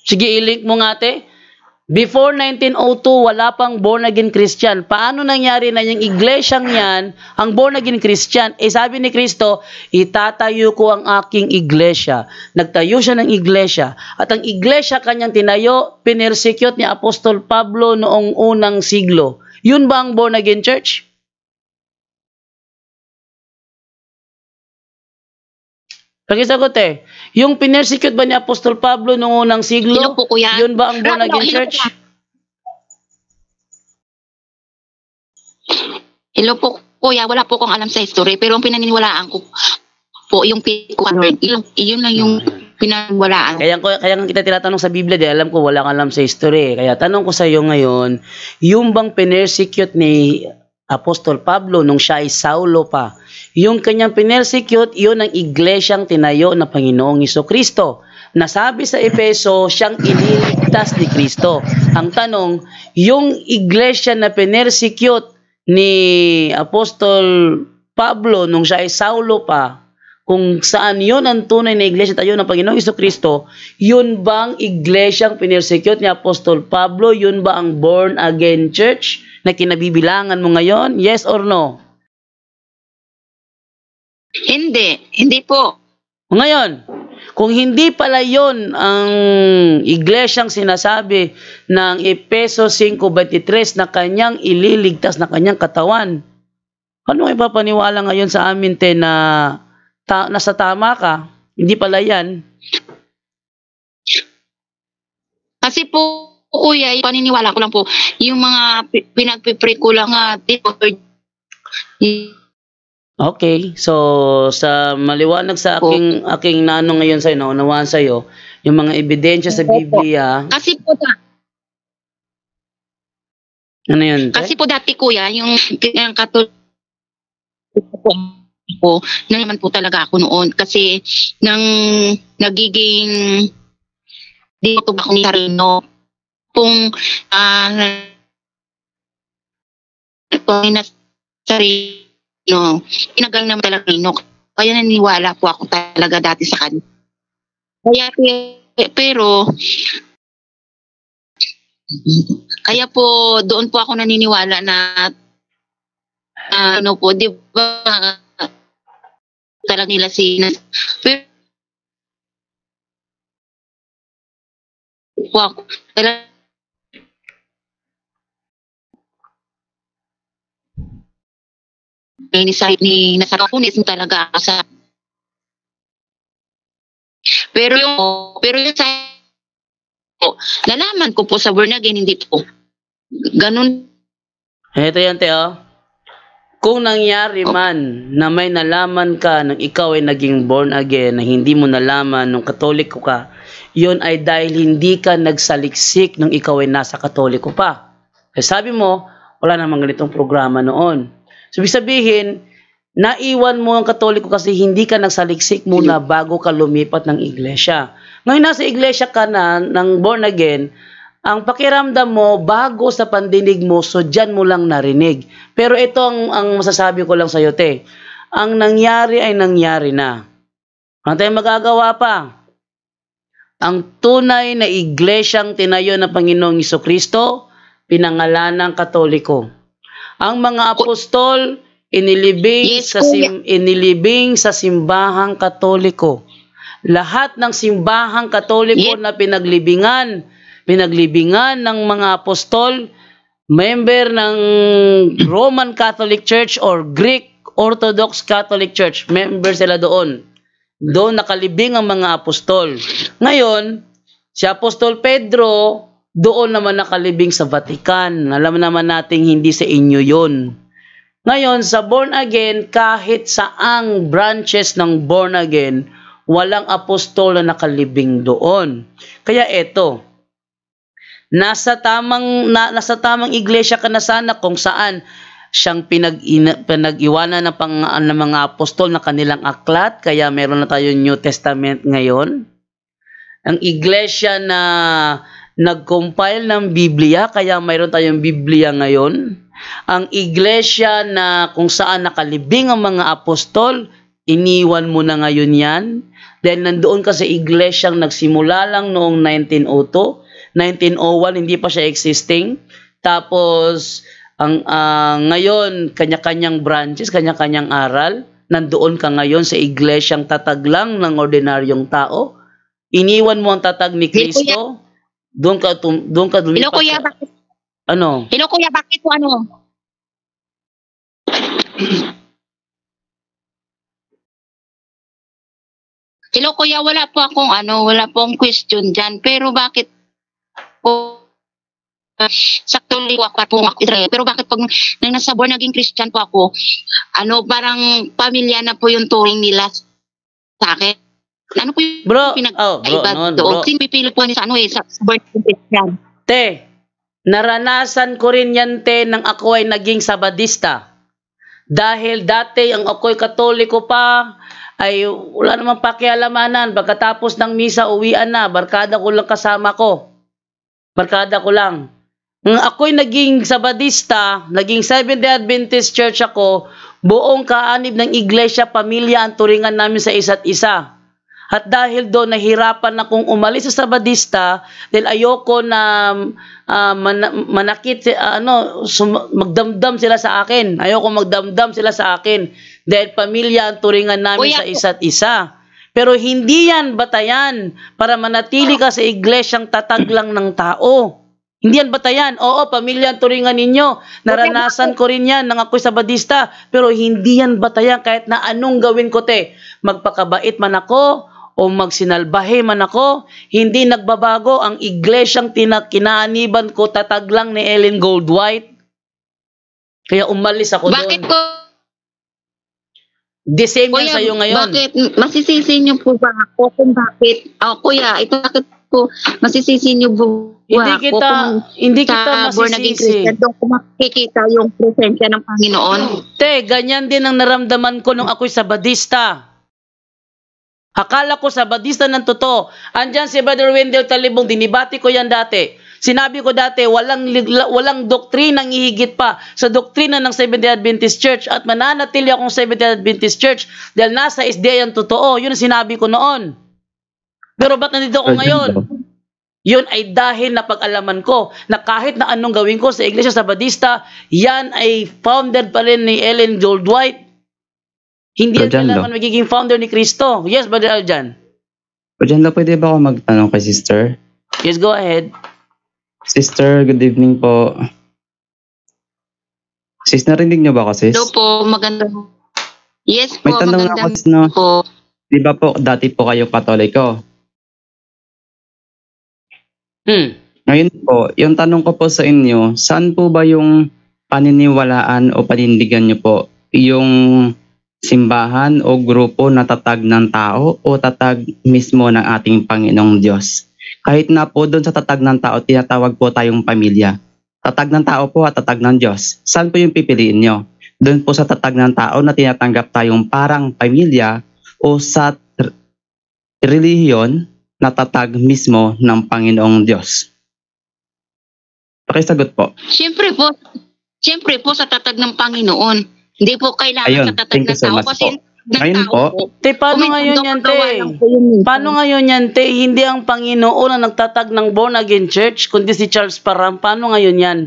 Sige, ilink mo nga, te. Before 1902, wala pang born again Christian. Paano nangyari na yung iglesyang yan, ang born again Christian? Sabi ni Kristo, itatayo ko ang aking iglesia. Nagtayo siya ng iglesia. At ang iglesia kanyang tinayo, pinersecute ni Apostol Pablo noong unang siglo. Yun ba ang born again church? Pakisagot eh. Yung pinersecute ba ni Apostol Pablo noong unang siglo? Po, kuya. Yun ba ang born again church? Hello po, kuya. Wala po akong alam sa history. Pero ang pinaniniwalaan ko po, yung yun lang yung pinaniniwalaan. Kaya kita tinatanong sa Biblia, alam ko wala kang alam sa history. Kaya tanong ko sa iyo ngayon, yung bang pinersecute ni Apostol Pablo nung siya ay Saulo pa, yung kanyang pinersecute, yun ang iglesyang tinayo na Panginoong Hesukristo. Nasabi sa Efeso, siyang ililigtas ni Kristo. Ang tanong, yung iglesia na pinersecute ni Apostol Pablo nung siya ay Saulo pa, kung saan yun ang tunay na iglesia tayo ng Panginoong Hesukristo, yun bang iglesyang pinersecute ni Apostol Pablo? Yun ba ang born again church na kinabibilangan mo ngayon? Yes or no? Hindi po. Ngayon, kung hindi pala yon ang iglesyang sinasabi ng Efeso 5:23 na kanyang ililigtas na kanyang katawan, ano ipapaniwala ngayon sa amin, te, na nasa tama ka? Hindi pala yan. Kasi po, kuya, paniniwala ko lang po, yung mga pinagpipray ko lang okay, so sa maliwanag sa aking naano ngayon sa'yo, naunawaan sa'yo, yung mga ebidensya sa Biblia. Kasi po ano yun? Kasi po dati, kuya, yung Katolik po, na naman po talaga ako noon. Kasi nang nagiging dito ako ni Sarino, kung Sarino, tinagal naman talaga Rino. Kaya naniwala po ako talaga dati sa kanya. Kaya po doon po ako naniniwala na ano po, di ba talaga nila pero po ako talaga ni Nasakunis talaga ako sa pero yung sa nalaman ko po sa born again, hindi po ganun. Ito yan, Teo. Kung nangyari man na may nalaman ka nang ikaw ay naging born again na hindi mo nalaman nung Katoliko ka, yun ay dahil hindi ka nagsaliksik nung ikaw ay nasa Katoliko pa. Kasi sabi mo, wala namang ganitong programa noon. So, ibig sabihin, naiwan mo ang Katoliko kasi hindi ka nagsaliksik muna bago ka lumipat ng iglesia. Ngayon nasa iglesia ka na ng born again, ang pakiramdam mo bago sa pandinig mo, so dyan mo lang narinig. Pero ito ang masasabi ko lang sa'yo, te. Ang nangyari ay nangyari na. Ano tayong magagawa pa? Ang tunay na iglesyang tinayo ng Panginoong Jesucristo, pinangalanang Katoliko. Ang mga apostol, inilibing sa simbahang Katoliko. Lahat ng simbahang Katoliko na pinaglibingan ng mga apostol, member ng Roman Catholic Church or Greek Orthodox Catholic Church, member sila doon. Doon nakalibing ang mga apostol. Ngayon, si Apostol Pedro, doon naman nakalibing sa Vatican. Alam naman natin hindi sa inyo yon. Ngayon, sa born again, kahit saang branches ng born again, walang apostol na nakalibing doon. Kaya eto, nasa tamang iglesia ka na sana kung saan siyang pinag-iwanan ng mga apostol na kanilang aklat, kaya meron na tayong New Testament ngayon. Ang iglesia na nag-compile ng Biblia, kaya mayroon tayong Biblia ngayon. Ang iglesia na kung saan nakalibing ang mga apostol, iniwan mo na ngayon yan. Dahil nandoon ka sa iglesyang nagsimula lang noong 1902, 1901, hindi pa siya existing. Tapos, ngayon, kanya-kanyang branches, kanya-kanyang aral. Nandoon ka ngayon sa iglesyang tatag lang ng ordinaryong tao. Iniwan mo ang tatag ni Kristo. Doon ka lumipat. Kuya, bakit? Ano? Hello kuya, bakit po ano? Hello kuya, wala po akong question dyan. Pero bakit po sa Katoliko ako Israel, pero bakit pag nang nasa born naging Christian po ako, parang pamilya na po yung turing nila sa akin. Ano po yung pinag-iba doon? Kasi pipili po sa sa born naging Christian. Te, naranasan ko rin yan, te, nang ako ay naging Sabadista. Dahil dati ang ako'y Katoliko pa, ay wala namang pakialamanan. Pagkatapos ng misa, uwian na. Barkada ko lang kasama ko. Barkada ko lang. Nang ako'y naging Sabadista, naging Seventh-day Adventist Church ako, buong kaanib ng iglesia, pamilya ang turingan namin sa isa't isa. At dahil doon, nahirapan akong umalis sa Sabadista dahil ayoko na magdamdam sila sa akin. Ayoko magdamdam sila sa akin dahil pamilya ang turingan namin sa isa't isa. Pero hindi yan batayan para manatili ka sa iglesyang tatag lang ng tao. Hindi yan batayan. Oo, pamilya ang turingan ninyo. Naranasan ko rin yan nang ako'y Sabadista. Pero hindi yan batayan kahit na anong gawin ko, te. Magpakabait man ako o magsinalbahe man ako, hindi nagbabago ang iglesyang kinaaniban ko, tatag lang ni Ellen Goldwhite. Kaya umalis ako doon. Bakit po? The same yan sa'yo ngayon. Bakit? Masisisi niyo po ba ako kung bakit? Kuya, ito bakit po masisisi niyo po hindi kita masisisi. Doon ko makikita yung presensya ng Panginoon. Te, ganyan din ang naramdaman ko nung ako'y Sabadista. Akala ko Sabadista ng totoo. Andyan si Brother Wendell Talibong, dinibati ko yan dati. Sinabi ko dati, walang doktrinang ihigit pa sa doktrina ng Seventh-day Adventist Church at mananatili akong Seventh-day Adventist Church dahil nasa SDA ang totoo. Yun ang sinabi ko noon. Pero ba't nandito ako ngayon? Yun ay dahil napag-alaman ko na kahit na anong gawin ko sa Iglesia Sabadista, yan ay founded pa rin ni Ellen Goldwhite. Hindi yan kailangan magiging founder ni Kristo. Yes, Brother Aljan. Brother Aljan, pwede ba ako magtanong kay sister? Yes, go ahead. Sister, good evening po. Sis, narinig niyo ba ako, sis? Hello po, maganda. Yes po, may tanong maganda ako, sis, no? po. Di ba po, dati po kayo Katoliko? Ngayon po, yung tanong ko po sa inyo, saan po ba yung paniniwalaan o panindigan niyo po? Yung simbahan o grupo na tatag ng tao o tatag mismo ng ating Panginoong Diyos? Kahit na po doon sa tatag ng tao, tinatawag po tayong pamilya. Tatag ng tao po at tatag ng Diyos. Saan po yung pipiliin nyo? doon po sa tatag ng tao na tinatanggap tayong parang pamilya o sa relihiyon na tatag mismo ng Panginoong Diyos? Pakisagot po. Siyempre po sa tatag ng Panginoon. Hindi po kailangan sa tatag ng tao kasi ngayon po. Paano ngayon yan, te? Paano ngayon yan, te? Hindi ang Panginoon ang nagtatag ng born again church, kundi si Charles Parham. Paano ngayon yan?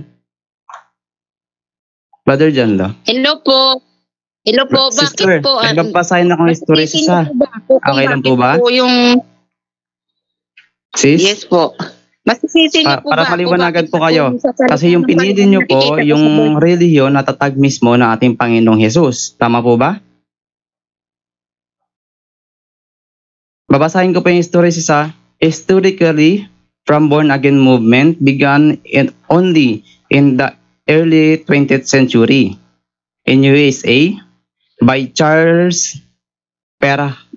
Brother John Lo. Hello po. Sister, Bakit po? nagpapasahin akong history sa okay lang po ba? Sis? Yes po. Masisisi niyo po para ba? maliwanagan po kayo. Kasi yung pinili niyo po, yung relihiyon na tatag mismo ng ating Panginoong Jesus. Tama po ba? Babasahin ko po yung history sa historically from born again movement began only in the early 20th century in USA by Charles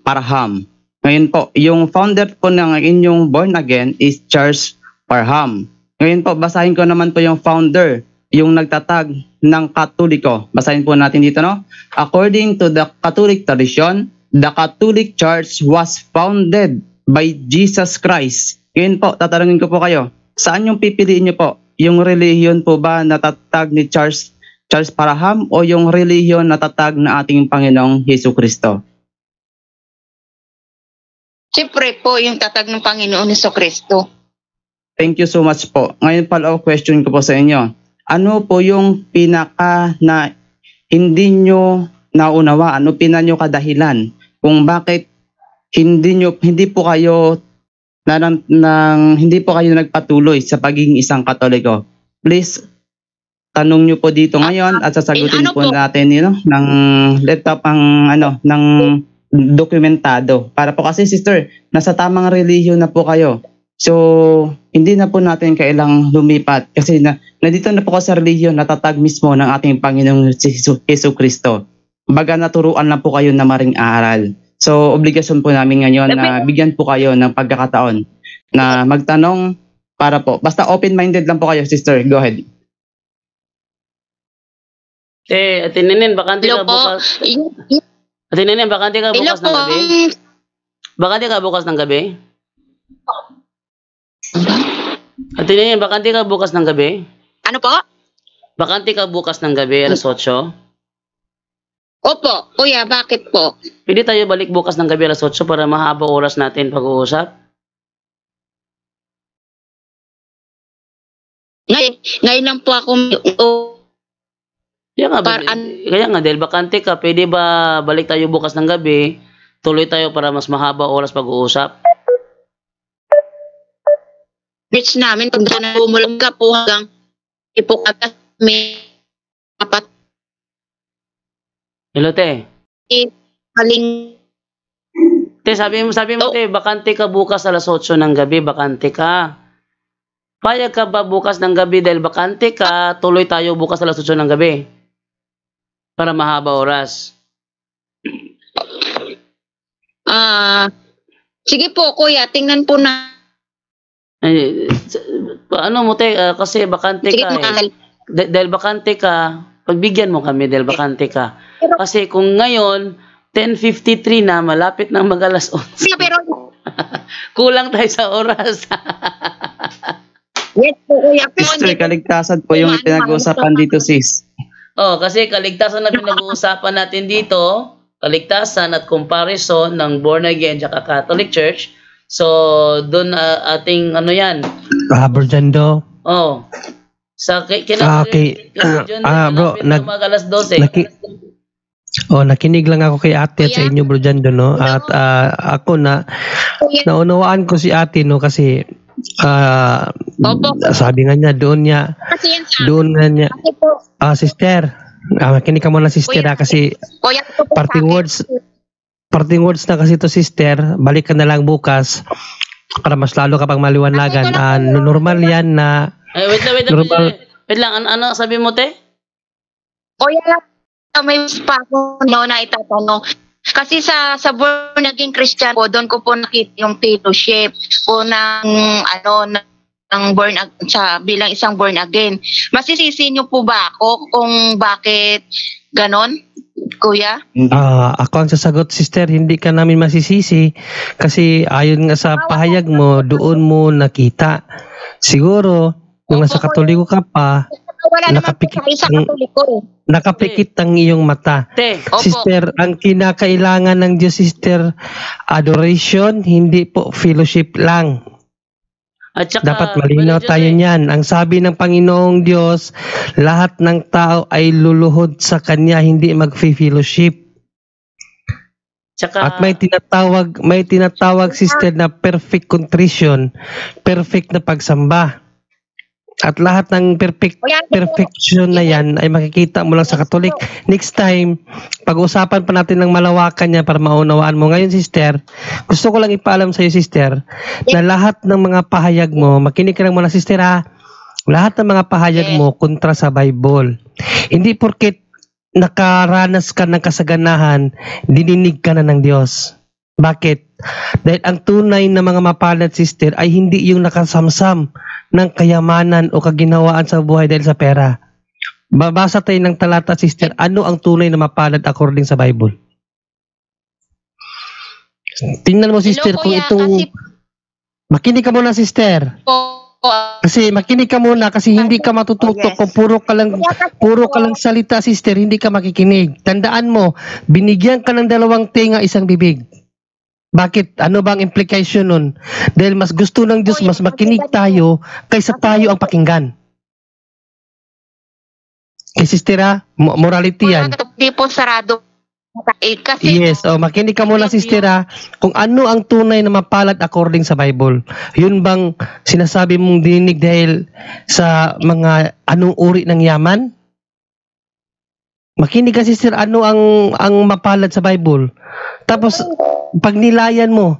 Parham. Ngayon po, yung founder po ng inyong born again is Charles Parham. Ngayon po, basahin ko naman po yung founder, yung nagtatag ng Katoliko. Basahin po natin dito, no? According to the Catholic tradition, the Catholic Church was founded by Jesus Christ. Ngayon po, tatanungin ko po kayo, saan yung pipiliin nyo po? Yung relihiyon po ba na tatag ni Charles Parham o yung relihiyon na tatag na ating Panginoong Hesus Kristo? Siyempre po yung tatag ng Panginoon Hesus Kristo. Thank you so much po. Ngayon follow-up question ko po sa inyo. Ano po yung pinaka na hindi nyo naunawa? Ano nyo kadahilan kung bakit hindi po kayo hindi po kayo nagpatuloy sa pagiging isang Katoliko? Please, tanong nyo po dito ngayon at sasagutin po natin ng laptop ng dokumentado. Para po kasi sister, nasa tamang relihiyon na po kayo. So, hindi na po natin kailang lumipat kasi nandito na po kasi sa relihiyon na tatag mismo ng ating Panginoong Hesus Kristo. Baga naturuan na po kayo na maring aral. So, obligasyon po namin ngayon na bigyan po kayo ng pagkakataon na magtanong para po. Basta open-minded lang po kayo, sister. Go ahead. Ate Nenen, bakante ka bukas. Ate Nenen, bakante ka bukas ng gabi? Bakante ka bukas ng gabi? Ate Nenen, bakante ka bukas ng gabi? Ano po? Bakante ka bukas ng gabi, alas 8? Opo, kuya, bakit po? Pwede tayo balik bukas ng gabi alas 8 para mahaba oras natin pag-uusap? Ngayon lang po ako kaya nga, dahil bakante ka, pwede ba balik tayo bukas ng gabi, tuloy tayo para mas mahaba oras pag-uusap? Reach namin, pag bumulang ka po hanggang ipukatas may apat. Hello, te. Te, sabi mo, te, bakante ka bukas alas 8 ng gabi, bakante ka. Payag ka ba bukas ng gabi dahil bakante ka, tuloy tayo bukas alas 8 ng gabi? Para mahaba oras. Sige po, kuya, tingnan po na. Ano mo, te, kasi bakante ka dahil bakante ka, pagbigyan mo kami dahil bakante ka. Kasi kung ngayon, 10:53 na, malapit na mag-alas 11. Pero kulang tayo sa oras. Yes po, kuya. Sister, kaligtasan po yung pinag-uusapan dito, sis. Kasi kaligtasan na pinag-uusapan natin dito, kaligtasan at comparison ng born again at Catholic Church. So, doon ating yan. Brother Sa bro, mag-alas 12. Nakinig lang ako kay ate at sa inyo, Bro Jando, no? At ako naunawaan ko si ate, no? Kasi sabi nga niya, doon nga niya, sister, makinig ka muna, sister, kasi parting words na kasi to, sister, balik ka na lang bukas para mas lalo kapag maliwanagan. Normal yan na wait lang, ano sabi mo, te? Kuya, may pa ako na itatanong. Kasi sa born again Christian po, doon ko po nakita yung fellowship po ng bilang isang born again. Masisisi niyo po ba ako kung bakit ganon, kuya? Ako ang sasagot, sister, hindi ka namin masisisi kasi ayon nga sa pahayag mo, doon mo nakita. Siguro, nung nasa Katoliko ka pa, nakapikit ang iyong mata. Sister, ang kinakailangan ng Diyos, sister, adoration, hindi po fellowship lang. At saka, dapat malinaw tayo niyan. Ang sabi ng Panginoong Diyos, lahat ng tao ay luluhod sa Kanya, hindi mag-fellowship. At may tinatawag sister na perfect contrition, perfect na pagsamba. At lahat ng perfection na yan ay makikita mo lang sa Katolik. Next time, pag-usapan pa natin ng malawakan niya para maunawaan mo. Ngayon, sister, gusto ko lang ipaalam sa iyo, sister, na lahat ng mga pahayag mo, makinig ka lang muna, sister, ha? Lahat ng mga pahayag mo kontra sa Bible. Hindi porket nakaranas ka ng kasaganahan, dininig ka na ng Diyos. Bakit? Dahil ang tunay na mga mapalad, sister, ay hindi yung nakasamsam ng kayamanan o kaginawaan sa buhay dahil sa pera. Babasa tayo ng talata, sister, ano ang tunay na mapalad according sa Bible? Tingnan mo, sister, kung itong... Makinig ka muna, sister. Kasi makinig ka muna kasi hindi ka matututo kung puro ka lang salita, sister, hindi ka makikinig. Tandaan mo, binigyan ka ng 2 tenga, 1 bibig. Bakit? Ano bang implication nun? Dahil mas gusto ng Diyos, mas makinig tayo kaysa tayo ang pakinggan. Kay sister, morality yan. Hindi po sarado. Kasi, yes, makinig ka muna, sister, kung ano ang tunay na mapalad according sa Bible. Yun bang sinasabi mong dinig dahil sa mga anong uri ng yaman? Makinig ka, sister, ano ang mapalad sa Bible. Tapos, pag nilayan mo,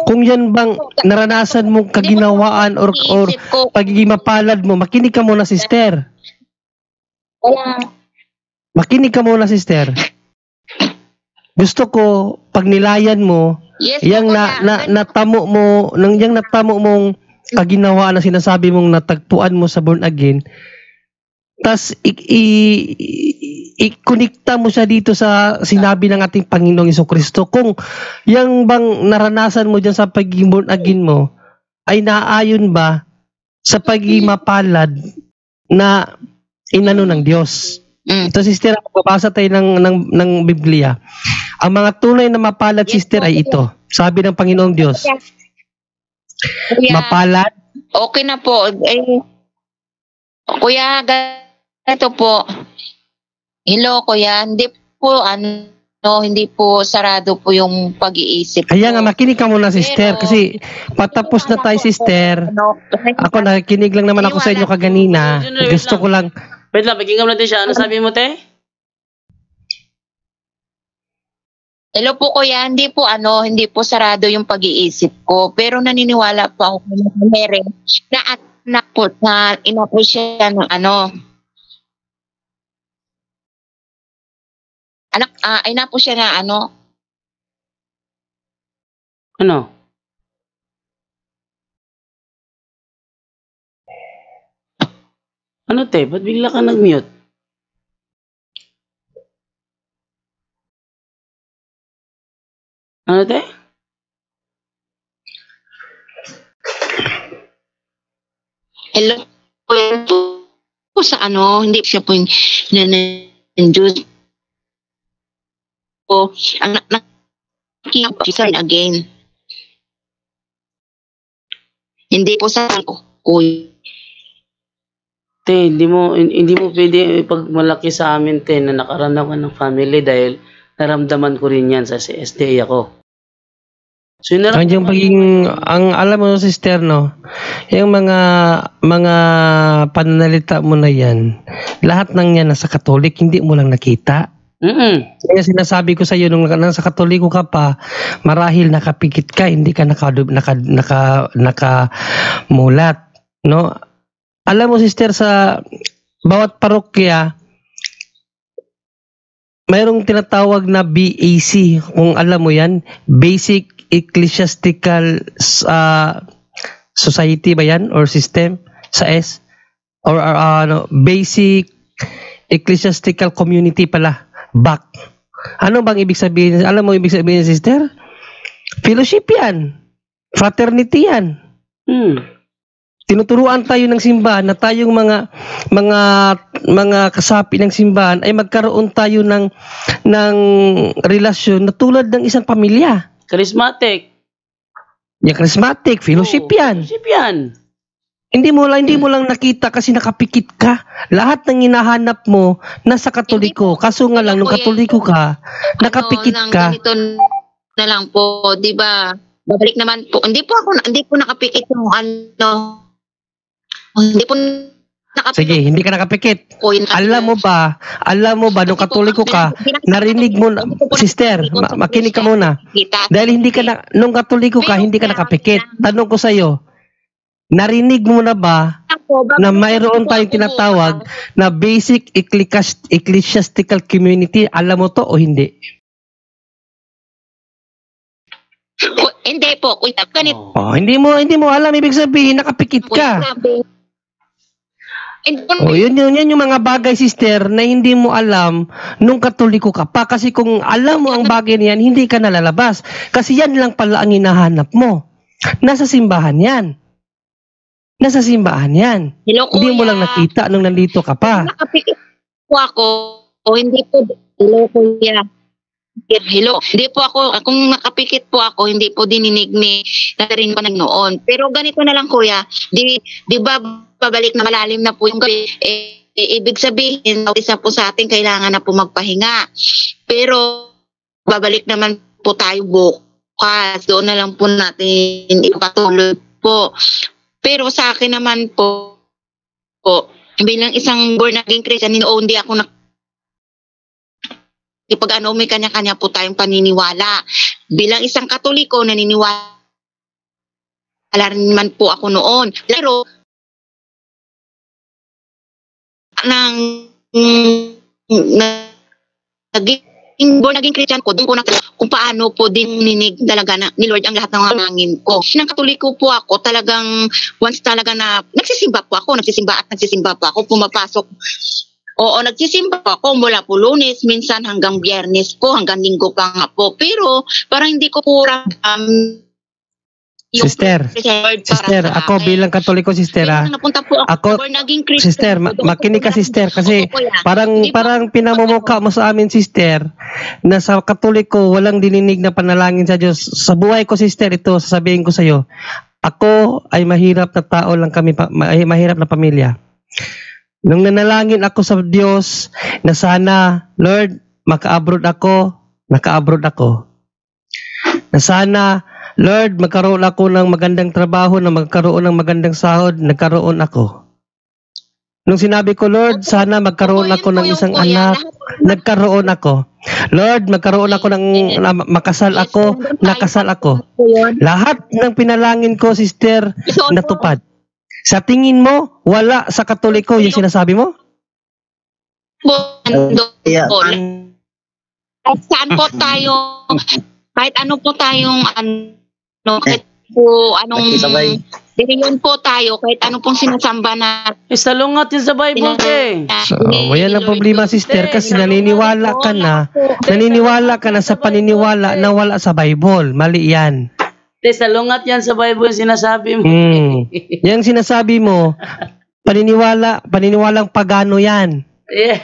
kung yan bang naranasan mong kaginawaan or pagiging mapalad mo, makinig ka muna, sister. Makinig ka muna, sister. Gusto ko, pag nilayan mo, yung natamo mong kaginawaan na sinasabi mong natagpuan mo sa born again, tas i-connecta mo siya dito sa sinabi ng ating Panginoong Jesucristo. Kung yang bang naranasan mo dyan sa pagiging born again mo ay naayon ba sa pagiging mapalad na inano ng Diyos. So, sister, magbabasa tayo ng Biblia. Ang mga tunay na mapalad, sister, ay ito. Sabi ng Panginoong Diyos, mapalad. Okay na po. Kuya, ito po. Hello, kuya. Hindi po sarado po yung pag-iisip ko. Kaya nga, makinig ka muna, sister. Kasi patapos na tayo, sister. Ako, nakikinig lang naman ako sa inyo kaganina. Gusto ko lang. Wait lang, pakinggan natin siya. Ano sabi mo, te? Hello po, kuya. Hindi po sarado yung pag-iisip ko. Pero naniniwala po ako na meron na anak po na inapo siya ng inapo siya na Ano? Ano, te? Ba't bigla ka nag-mute? Ano, te? Hello po sa hindi siya po yung nanenjus po. Ang nakikita again. Hindi po sa kuya. Te, hindi mo pwede ipagmalaki sa amin, te, na nakaramdam ka ng family dahil naramdaman ko rin yan sa SDA ako. So, ang alam mo, sister, no, yung mga pananalita mo na yan, lahat ng yan nasa Katolik, hindi mo lang nakita. Kaya sinasabi ko sa iyo, nung nasa Katoliko ka pa, marahil nakapikit ka, hindi ka nakamulat, no? Alam mo, sister, sa bawat parokya, mayroong tinatawag na BAC, kung alam mo yan, Basic Ecclesiastical society ba yan or system sa S or basic ecclesiastical community pala, BAC. Ano bang ibig sabihin? Alam mo ibig sabihin, sister? Fellowship yan, fraternity yan. Tinuturuan tayo ng simbahan na tayong mga kasapi ng simbahan ay magkaroon tayo ng relasyon na tulad ng isang pamilya. Charismatic. Yung charismatic, fellowship yan. Fellowship yan. Hindi mo lang nakita kasi nakapikit ka. Lahat ng hinahanap mo nasa Katoliko. Kaso nga lang nung Katoliko ka, nakapikit ka. Ganito na lang po, 'di ba? Babalik naman po. Hindi po nakapikit yung hindi po nakapikit. Sige, hindi ka nakapikit. Alam mo ba nung Katoliko ka, narinig mo sister, makinig ka muna. Dahil nung Katoliko ka, hindi ka nakapikit. Tanong ko sa iyo, narinig mo na ba na mayroon tayong tinatawag na basic ecclesiastical community? Alam mo to o hindi? Hindi po. Hindi mo alam, ibig sabihin nakapikit ka. Yun yung mga bagay, sister, na hindi mo alam nung Katoliko ka pa. Kasi kung alam mo ang bagay niyan, hindi ka nalalabas. Kasi yan lang pala ang hinahanap mo. Nasa simbahan yan. Hello, hindi mo lang nakita nung nandito ka pa. Nakapikit po ako. Hindi po. Hello, kuya. Hello. Hindi po ako, kung nakapikit po ako, hindi po dininig ni Catherine pa noon. Pero ganito na lang, kuya. Di ba pabalik na malalim na po yung gabi, ibig sabihin, isa po sa atin, kailangan na po magpahinga. Pero babalik naman po tayo bukas. Doon na lang po natin ipatuloy po. Pero sa akin naman po, bilang isang born again Christian, hindi ako may kanya-kanya po tayong paniniwala. Bilang isang Katoliko, naniniwala rin man po ako noon. Pero, naging Christian ko, doon ko kung paano po dininig talaga ni Lord ang lahat ng hangin ko. Nang Katoliko po ako, talagang once talaga na nagsisimba po ako, pumapasok. Oo, nagsisimba ako mula po Lunes, minsan hanggang Biyernes po, hanggang Linggo pa nga po. Pero parang hindi ko po Sister, ako bilang Katoliko, sister, sister, makinig ka, sister, kasi parang pinamumukha mo sa amin, sister, na sa Katoliko walang dininig na panalangin sa Diyos. Sa buhay ko, sister, ito sasabihin ko sa iyo, ako ay mahirap na tao lang kami, mahirap na pamilya. Nung nanalangin ako sa Diyos na sana, Lord, maka-abroad ako. Na sana, Lord, magkaroon ako ng magandang trabaho, na magkaroon ng magandang sahod, nagkaroon ako. Nung sinabi ko, Lord, sana magkaroon ako ng isang anak, nagkaroon ako. Lord, magkaroon ako ng makasal ako, nakasal ako. Lahat ng pinalangin ko, sister, natupad. Sa tingin mo, wala sa Katoliko yung sinasabi mo? Saan po tayo, kahit ano po tayong, kahit po anong reliyon po tayo, kahit ano pong sinasamba na. Salungat yun sa Bible eh. So, yan ang problema, sister, kasi naniniwala ka na sa paniniwala na wala sa Bible. Mali yan. Salungat yan sa Bible yung sinasabi mo. Yung sinasabi mo, paniniwalang pagano yan. Yeah.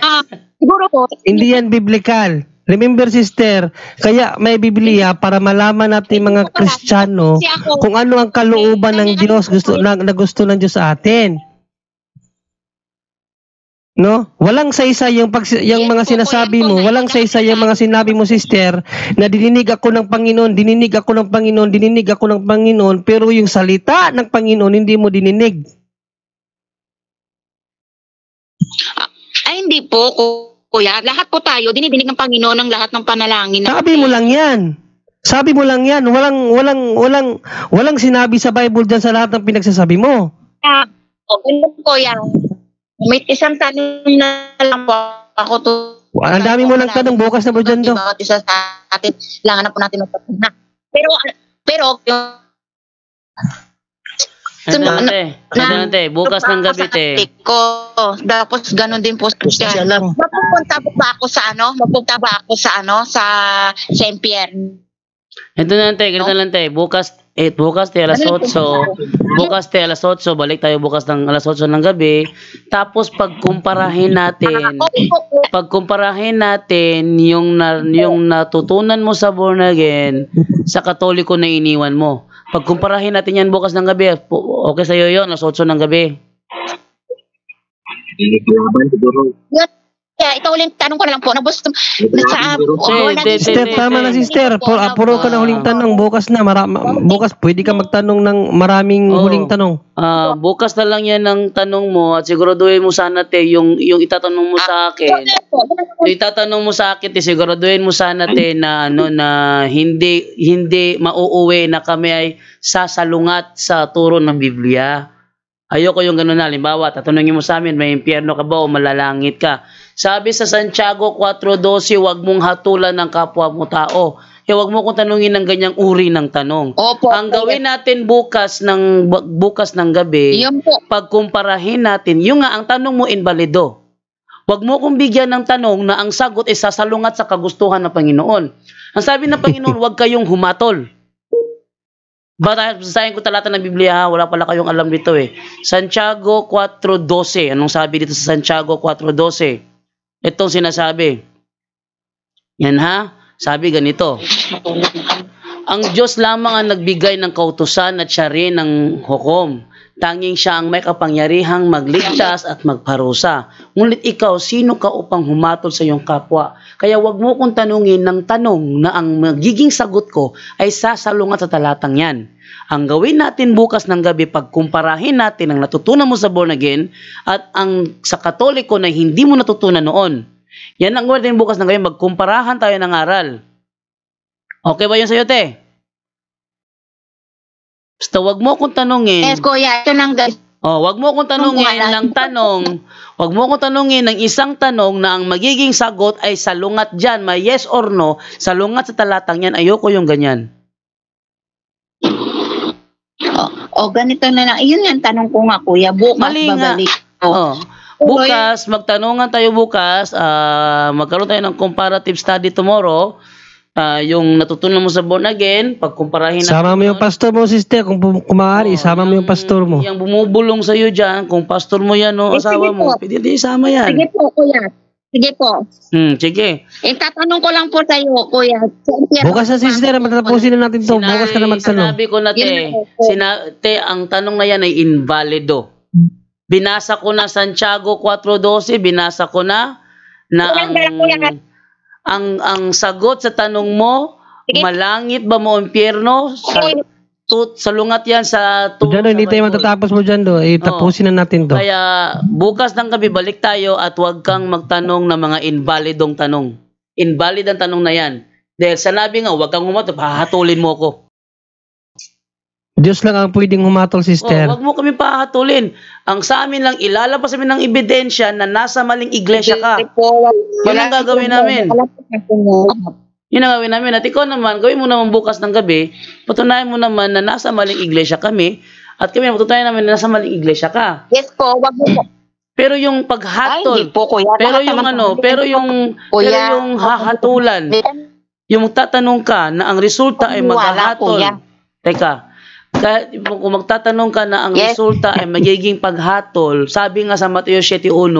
Siguro po. Hindi yan biblical. Remember, sister, kaya may Biblia para malaman natin mga Kristiyano kung ano ang kalooban ng Diyos na gusto ng Diyos sa atin. No? Walang saysay yung mga sinasabi mo, walang saysay yung mga sinabi mo, sister, na dininig ako ng Panginoon, pero yung salita ng Panginoon hindi mo dininig. Ay, hindi po, kuya. Lahat po tayo, dinidinig ng Panginoon ang lahat ng panalangin. Sabi mo lang yan. Walang sinabi sa Bible dyan sa lahat ng pinagsasabi mo. Kuya. May isang tanong na lang po ako to. Ang dami mo lang tanong, bukas na po dyan do. Bawat isa sa atin, kailangan na po natin magpapuna. Pero, Bukas ng gabi, te. Tapos ganun din po siya. Mapupunta ba ako sa sa Saint Pierre? Ito na, te, ganito lang, te. Bukas te alas 8. Bukas te alas 8, balik tayo bukas ng alas 8 ng gabi. Tapos pagkumparahin natin yung natutunan mo sa born again sa Katoliko na iniwan mo. Pagkumparahin natin yan bukas ng gabi. Okay sa'yo yun, alas 8 ng gabi. Kaya ito ulit tanong ko na lang po. Sister, tama na sister. Puro ka na huling tanong. Bukas pwede ka magtanong ng maraming huling tanong. Bukas na lang yan ang tanong mo at siguraduhin mo sana, te, yung itatanong mo sa akin. Siguraduhin mo sana, te, na hindi mauuwi na kami ay sasalungat sa turo ng Biblia. Ayoko yung gano'n na. Halimbawa, tatanungin mo sa amin, may impyerno ka ba o malalangit ka? Sabi sa Santiago 4:12, huwag mong hatulan ng kapwa mo tao. Huwag mo kong tanungin ng ganyang uri ng tanong. Opo, ang gawin natin bukas ng gabi, pagkumparahin natin, yung nga ang tanong mo invalido. Huwag mo kong bigyan ng tanong na ang sagot ay sasalungat sa kagustuhan ng Panginoon. Ang sabi ng Panginoon, huwag kayong humatol. Basahin ko talata ng Biblia, wala pala kayong alam dito eh. Santiago 4:12. Anong sabi dito sa Santiago 4:12? Itong sinasabi. Yan ha? Sabi ganito. Ang Diyos lamang ang nagbigay ng kautusan at siya rin ang hukom. Tanging siya ang may kapangyarihang magligtas at magparusa. Ngunit ikaw, sino ka upang humatol sa iyong kapwa? Kaya wag mo kong tanungin ng tanong na ang magiging sagot ko ay sasalungat sa talatang yan. Ang gawin natin bukas ng gabi, pagkumparahin natin ang natutunan mo sa born again at ang sa Katoliko na hindi mo natutunan noon. Yan ang gawin natin bukas ng gabi, magkumparahan tayo ng aral. Okay ba yun sa'yo, te? Basta wag mo akong tanungin. Yes, kuya. Ito nang wag mo akong tanungin ng tanong. Wag mo akong tanungin ng isang tanong na ang magiging sagot ay salungat dyan, may yes or no, salungat sa talatang yan. Ayoko yung ganyan. Ganito na lang. Iyon yung tanong ko nga, kuya. Bukas babalik ko. Bukas, magtanungan tayo bukas. Magkaroon tayo ng comparative study tomorrow. Yung natutunan mo sa born again, pagkumparahin natin. Sama mo yung pastor mo, sister, kung maaari, sama mo yung pastor mo. Yung bumubulong sa iyo diyan, kung pastor mo yan o asawa mo, pwede din isama yan. Sige po, kuya. Sige po. Sige. Tatanong ko lang po sa iyo, kuya. Bukas na, sister, matatapusin na natin to. Bukas ka na magtanong. Sinabi ko na, te, ang tanong na yan ay invalido. Binasa ko na Santiago 4:12, binasa ko na ang sagot sa tanong mo, malangit ba mo impyerno? Salungat yan sa Diyan, hindi tayo matatapos mo dyan, tapusin na natin to. Kaya bukas ng gabi, balik tayo at huwag kang magtanong ng mga invalidong tanong. Invalid ang tanong na yan. Dahil sanabi nga, huwag kang humatol, hahatulin mo ko. Diyos lang ang pwedeng humatol, sister. Huwag mo kami pahatulin. Ang sa amin lang, ilalabas namin ng ebidensya na nasa maling iglesia ka. Yun ang gagawin namin. Yun ang gagawin namin. At ikaw naman, gawin mo naman bukas ng gabi, patunayan mo naman na nasa maling iglesia kami, at kami patunayan namin na nasa maling iglesia ka. Yes po, wag mo po. Pero yung paghatol, po, kuya. pero yung hahatulan, yung tatanong ka na ang resulta ay maghahatol. Teka, kung magtatanong ka na ang resulta ay magiging paghatol, sabi nga sa Mateo 7:1,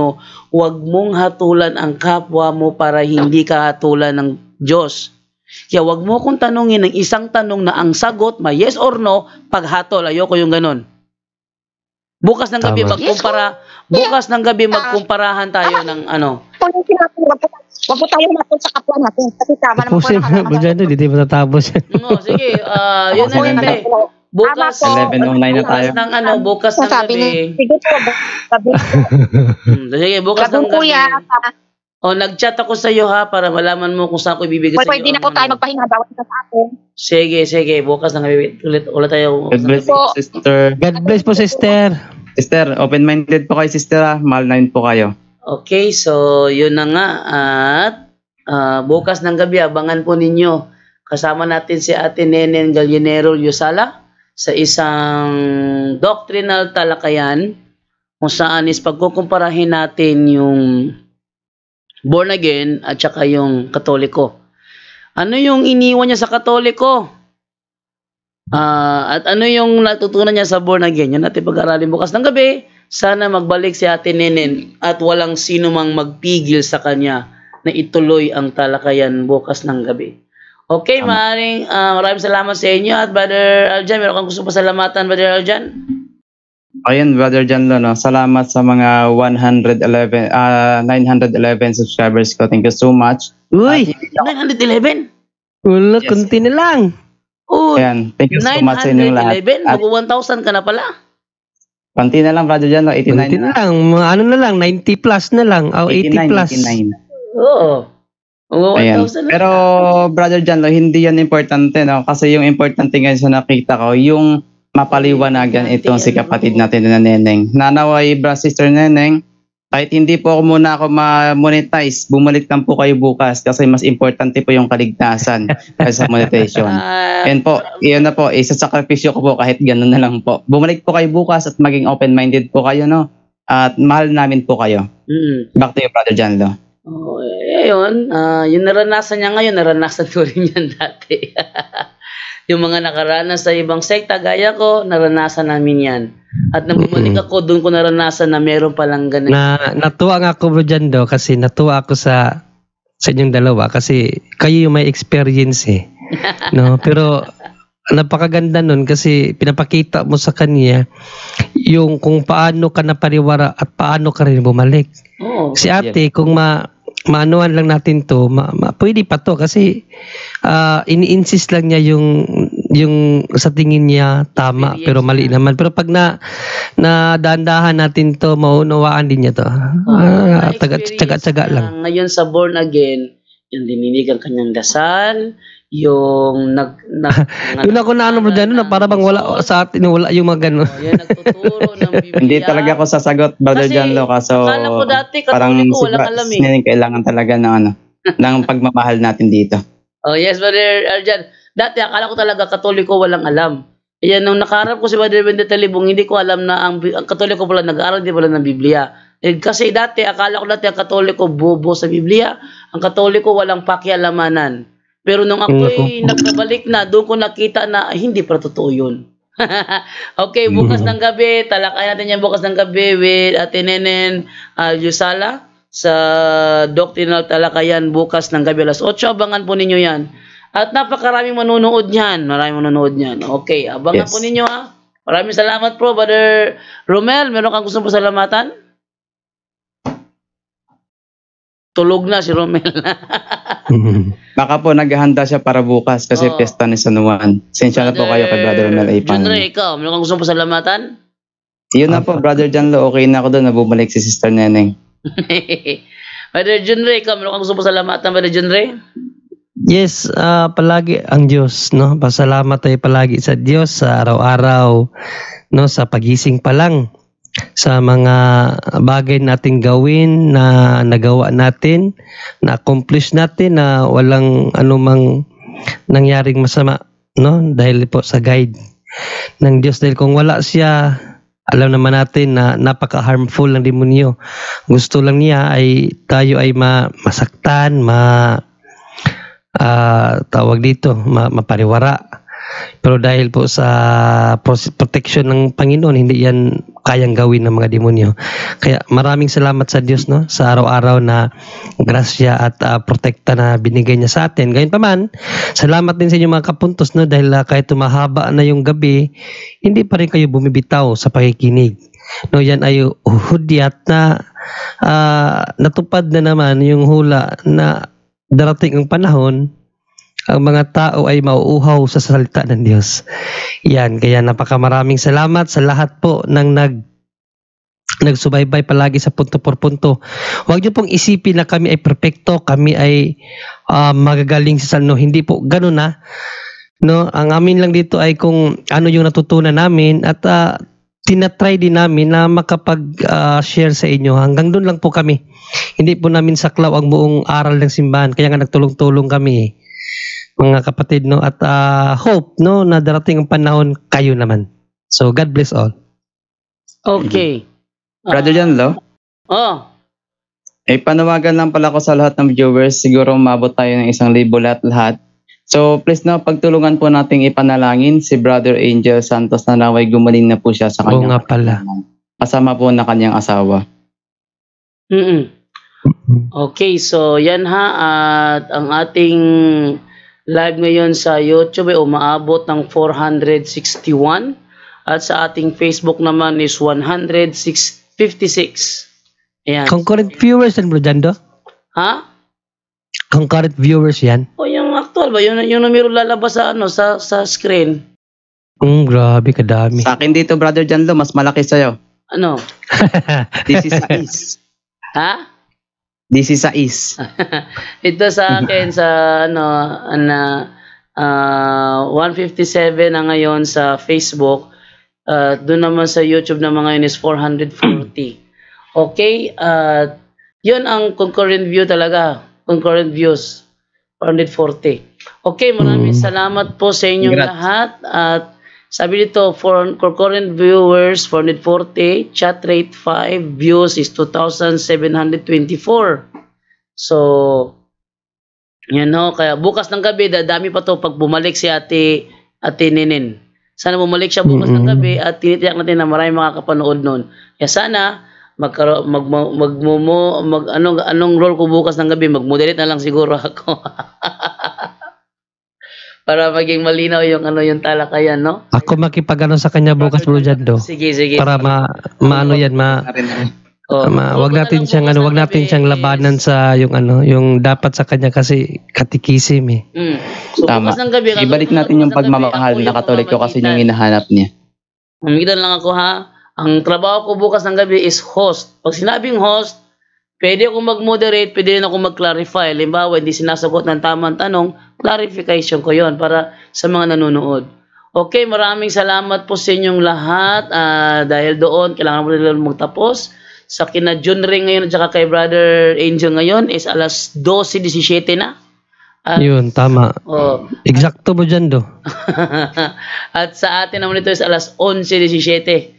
huwag mong hatulan ang kapwa mo para hindi ka hatulan ng Diyos. Kaya huwag mo kong tanungin ng isang tanong na ang sagot, may yes or no, paghatol. Ayoko yung ganun. Bukas ng gabi magkumparahan tayo ng ano. Huwag po tayo natin sa kapwa natin. Kasi tama naman po na hindi matatapos. Sige, yun na rin. Bukas 11:09 na tayo. Bukas ng gabi. Sige po, gabi. Sige, bukas ng gabi. Nag-chat ako sa iyo ha para malaman mo kung saan ko ibibigay sa iyo. Pwede na po tayo magpahinga bawat isa sa atin. Sige, bukas ng gabi ulit tayo. God bless po, sister. God bless po, sister. Sister, open-minded po kayo, sister. Mahal na po kayo. Okay, so yun na nga at bukas ng gabi abangan po ninyo. Kasama natin si Ate Nenen Gallinero Yusala. sa isang doctrinal talakayan kung saan is pagkukumparahin natin yung born again at saka yung Katoliko. Ano yung iniwan niya sa Katoliko? At ano yung natutunan niya sa born again? Yan natin pag-aralin bukas ng gabi. Sana magbalik si Ate Nenen at walang sino mang magpigil sa kanya na ituloy ang talakayan bukas ng gabi. Okay, maraming salamat sa inyo. At Brother Aljan, meron kang gusto pasalamatan, Brother Aljan? Ayun, Brother Jan, salamat sa mga 911 subscribers ko. Thank you so much. Uy! 911? Wala, kunti na lang. Ayan, thank you so much sa inyong lahat. 911? Mag-1,000 ka na pala. Konti na lang, Brother Jan, 89 kunti na lang. Ano na lang, 90 plus na lang. O 80 plus. 89. Oo. Ayan. Pero, Brother Jan, hindi yan importante, no? Kasi yung importante ngayon sa nakita ko, yung mapaliwanagan itong si kapatid natin na Neneng. Nanaway, Sister Neneng, kahit hindi po muna ako ma-monetize, bumalik lang po kayo bukas kasi mas importante po yung kaligtasan kaysa monetization. Yan po, iyon na po, isasakripisyo ko po kahit gano'n na lang po. Bumalik po kayo bukas at maging open-minded po kayo, no? At mahal namin po kayo. Back to you, Brother Janlo. Ayun, yung naranasan niya ngayon, naranasan ko rin yan dati. Yung mga nakaranas sa ibang sekta, gaya ko, naranasan namin yan. At nang bumalik ako, doon ko naranasan na meron palang ganun. Natuwa nga ako, Bro Jando, kasi natuwa ako sa inyong dalawa kasi kayo yung may experience eh. No? Pero napakaganda nun kasi pinapakita mo sa kanya yung kung paano ka napariwara at paano ka rin bumalik. Si ate, kung maanuhan lang natin to, pwede pa to kasi ini-insist lang niya yung sa tingin niya tama pero mali naman. Pero pag dahan-dahan natin to, maunawaan din niya to. Tsaga-tsaga lang. Ngayon sa born again, yung dininig ang kanyang dasal, yung doon ako na Bro Jando, na para bang wala sa atin, wala yung mga gano'n. Yan, nagtuturo ng Biblia. Hindi talaga ako sasagot, Brother Janlo, kaso akala ko dati, parang walang alam eh. Kailangan talaga ng pagmamahal natin dito. Oh yes, Brother Arjan. Dati akala ko talaga Katoliko walang alam. Ayan, nung nakaharap ko si Brother Bendeta Libong, hindi ko alam na ang Katoliko pala nag-aaral din pala ng Biblia. Kasi dati, akala ko dati ang Katoliko bobo sa Biblia. Ang Katoliko walang pakialamanan. Pero nung ako'y nagkabalik na, doon ko nakita na hindi pa totoo yun. Okay, bukas ng gabi, talakayan natin yan bukas ng gabi with Ate Nenen Yusala sa Doctrinal Talakayan bukas ng gabi alas 8. Abangan po ninyo yan. At napakaraming manunood niyan. Maraming manunood niyan. Okay, abangan po ninyo ha. Maraming salamat po, Brother Romel. Meron kang gusto po salamatan? Tulog na si Romel. Baka po naghahanda siya para bukas kasi pesta ni San Juan. Sensya na po kayo kay Brother Romel Aipan. Junre, ikaw, meron kang gusto po salamatan? Yun na po, Brother Janlo. Okay na ako doon na bumalik si Sister Neneng. Brother Junre, ikaw, meron kang gusto po salamatan, Brother Junre? Yes, palagi ang Diyos, no? Pasalamat tayo palagi sa Diyos sa araw-araw, no? Sa pagising pa lang, sa mga bagay nating gawin na nagawa natin, na-accomplish natin na walang anumang nangyaring masama, no? Dahil po sa guide ng Diyos. Dahil kung wala siya, alam naman natin na napaka-harmful ng demonyo. Gusto lang niya ay tayo ay masaktan, tawag dito, mapariwara. Pero dahil po sa protection ng Panginoon, hindi yan kayang gawin ng mga demonyo. Kaya maraming salamat sa Diyos, no, sa araw-araw na grasya at protekta na binigay niya sa atin. Gayun pa man, salamat din sa inyo mga kapuntos, no, dahil kahit tumahaba na yung gabi, hindi pa rin kayo bumibitaw sa pakikinig. No, yan ay hudyat na natupad na naman yung hula na darating ang panahon, ang mga tao ay mauuhaw sa salita ng Diyos. Yan, kaya napakamaraming salamat sa lahat po ng nagsubaybay palagi sa punto por punto. Huwag niyo pong isipin na kami ay perfecto, kami ay magagaling sa salno. Hindi po ganun na. No, ang amin lang dito ay kung ano yung natutunan namin at tinatry din namin na makapag-share sa inyo. Hanggang doon lang po kami. Hindi po namin saklaw ang buong aral ng simbahan. Kaya nga nagtulong-tulong kami. mga kapatid, no, at hope, no, na darating ang panahon kayo naman. So God bless all. Okay. Brother John Lo? Panawagan lang pala ko sa lahat ng viewers. Siguro umabot tayo ng 1,000 lahat. So please na pagtulungan po nating ipanalangin si Brother Angel Santos na naway gumaling na po siya sa kanyang nga pala. kasama po na kanyang asawa. Okay, so yan ha. At ang ating live ngayon sa YouTube ay umaabot ng 461. At sa ating Facebook naman is 156. Ayan. Concurrent viewers yan, Bro Jando? Ha? Concurrent viewers yan? O yung actual ba? Yung numero lalabas sa sa screen. Grabe, kadami. Sa akin dito, Brother Janlo, mas malaki sa'yo. Ano? 16. Ha? 16. Ito sa akin sa 157 na ngayon sa Facebook. Doon naman sa YouTube na mga yun is 440. Okay, yun ang concurrent view talaga. Concurrent views, 440. Okay, maraming salamat po sa inyong lahat. At sabi dito, for concurrent viewers, 440, chat rate 5, views is 2,724. So, yan ho, kaya bukas ng gabi, dadami pa to pag bumalik si Ate Ninin. Sana bumalik siya bukas ng gabi at tinitiyak natin na maraming makakapanood nun. Kaya sana, anong role ko bukas ng gabi, mag-moderate na lang siguro ako. Para maging malinaw yung yung talakayan, no? Ako makipagano sa kanya bukas, Bro Jando. Sige. Para wag natin siyang labanan sa yung dapat sa kanya kasi katikisim eh. So, tama. Bukas ng gabi, ibalik natin yung pagmamahal na Katoliko kasi yung hinahanap niya. Mamigitan lang ako ha. Ang trabaho ko bukas ng gabi is host. Pag sinabing host, pwede ako mag-moderate, pwede rin ako mag-clarify. Halimbawa, hindi sinasagot ng tamang tanong, clarification ko yon para sa mga nanonood. Okay, maraming salamat po sa inyong lahat. Dahil doon, kailangan mo nila magtapos. Sa kina Jun Ring ngayon at saka kay Brother Angel ngayon is alas 12:17 na. Yun, tama. Eksakto mo dyan, do. At sa atin naman ito is alas 11:17.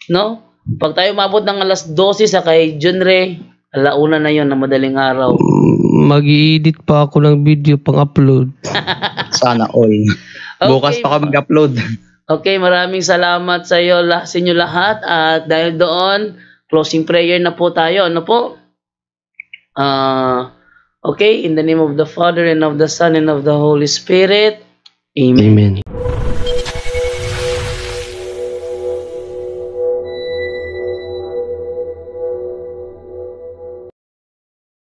No? Pag tayo mabot ng alas 12 sa kay Junre, alauna na yon na madaling araw. Mag-i-edit pa ako ng video pang-upload. Sana all. Bukas pa ka mag-upload. Okay, maraming salamat sa inyo lahat. At dahil doon, closing prayer na po tayo. Ano po? Okay, in the name of the Father and of the Son and of the Holy Spirit. Amen.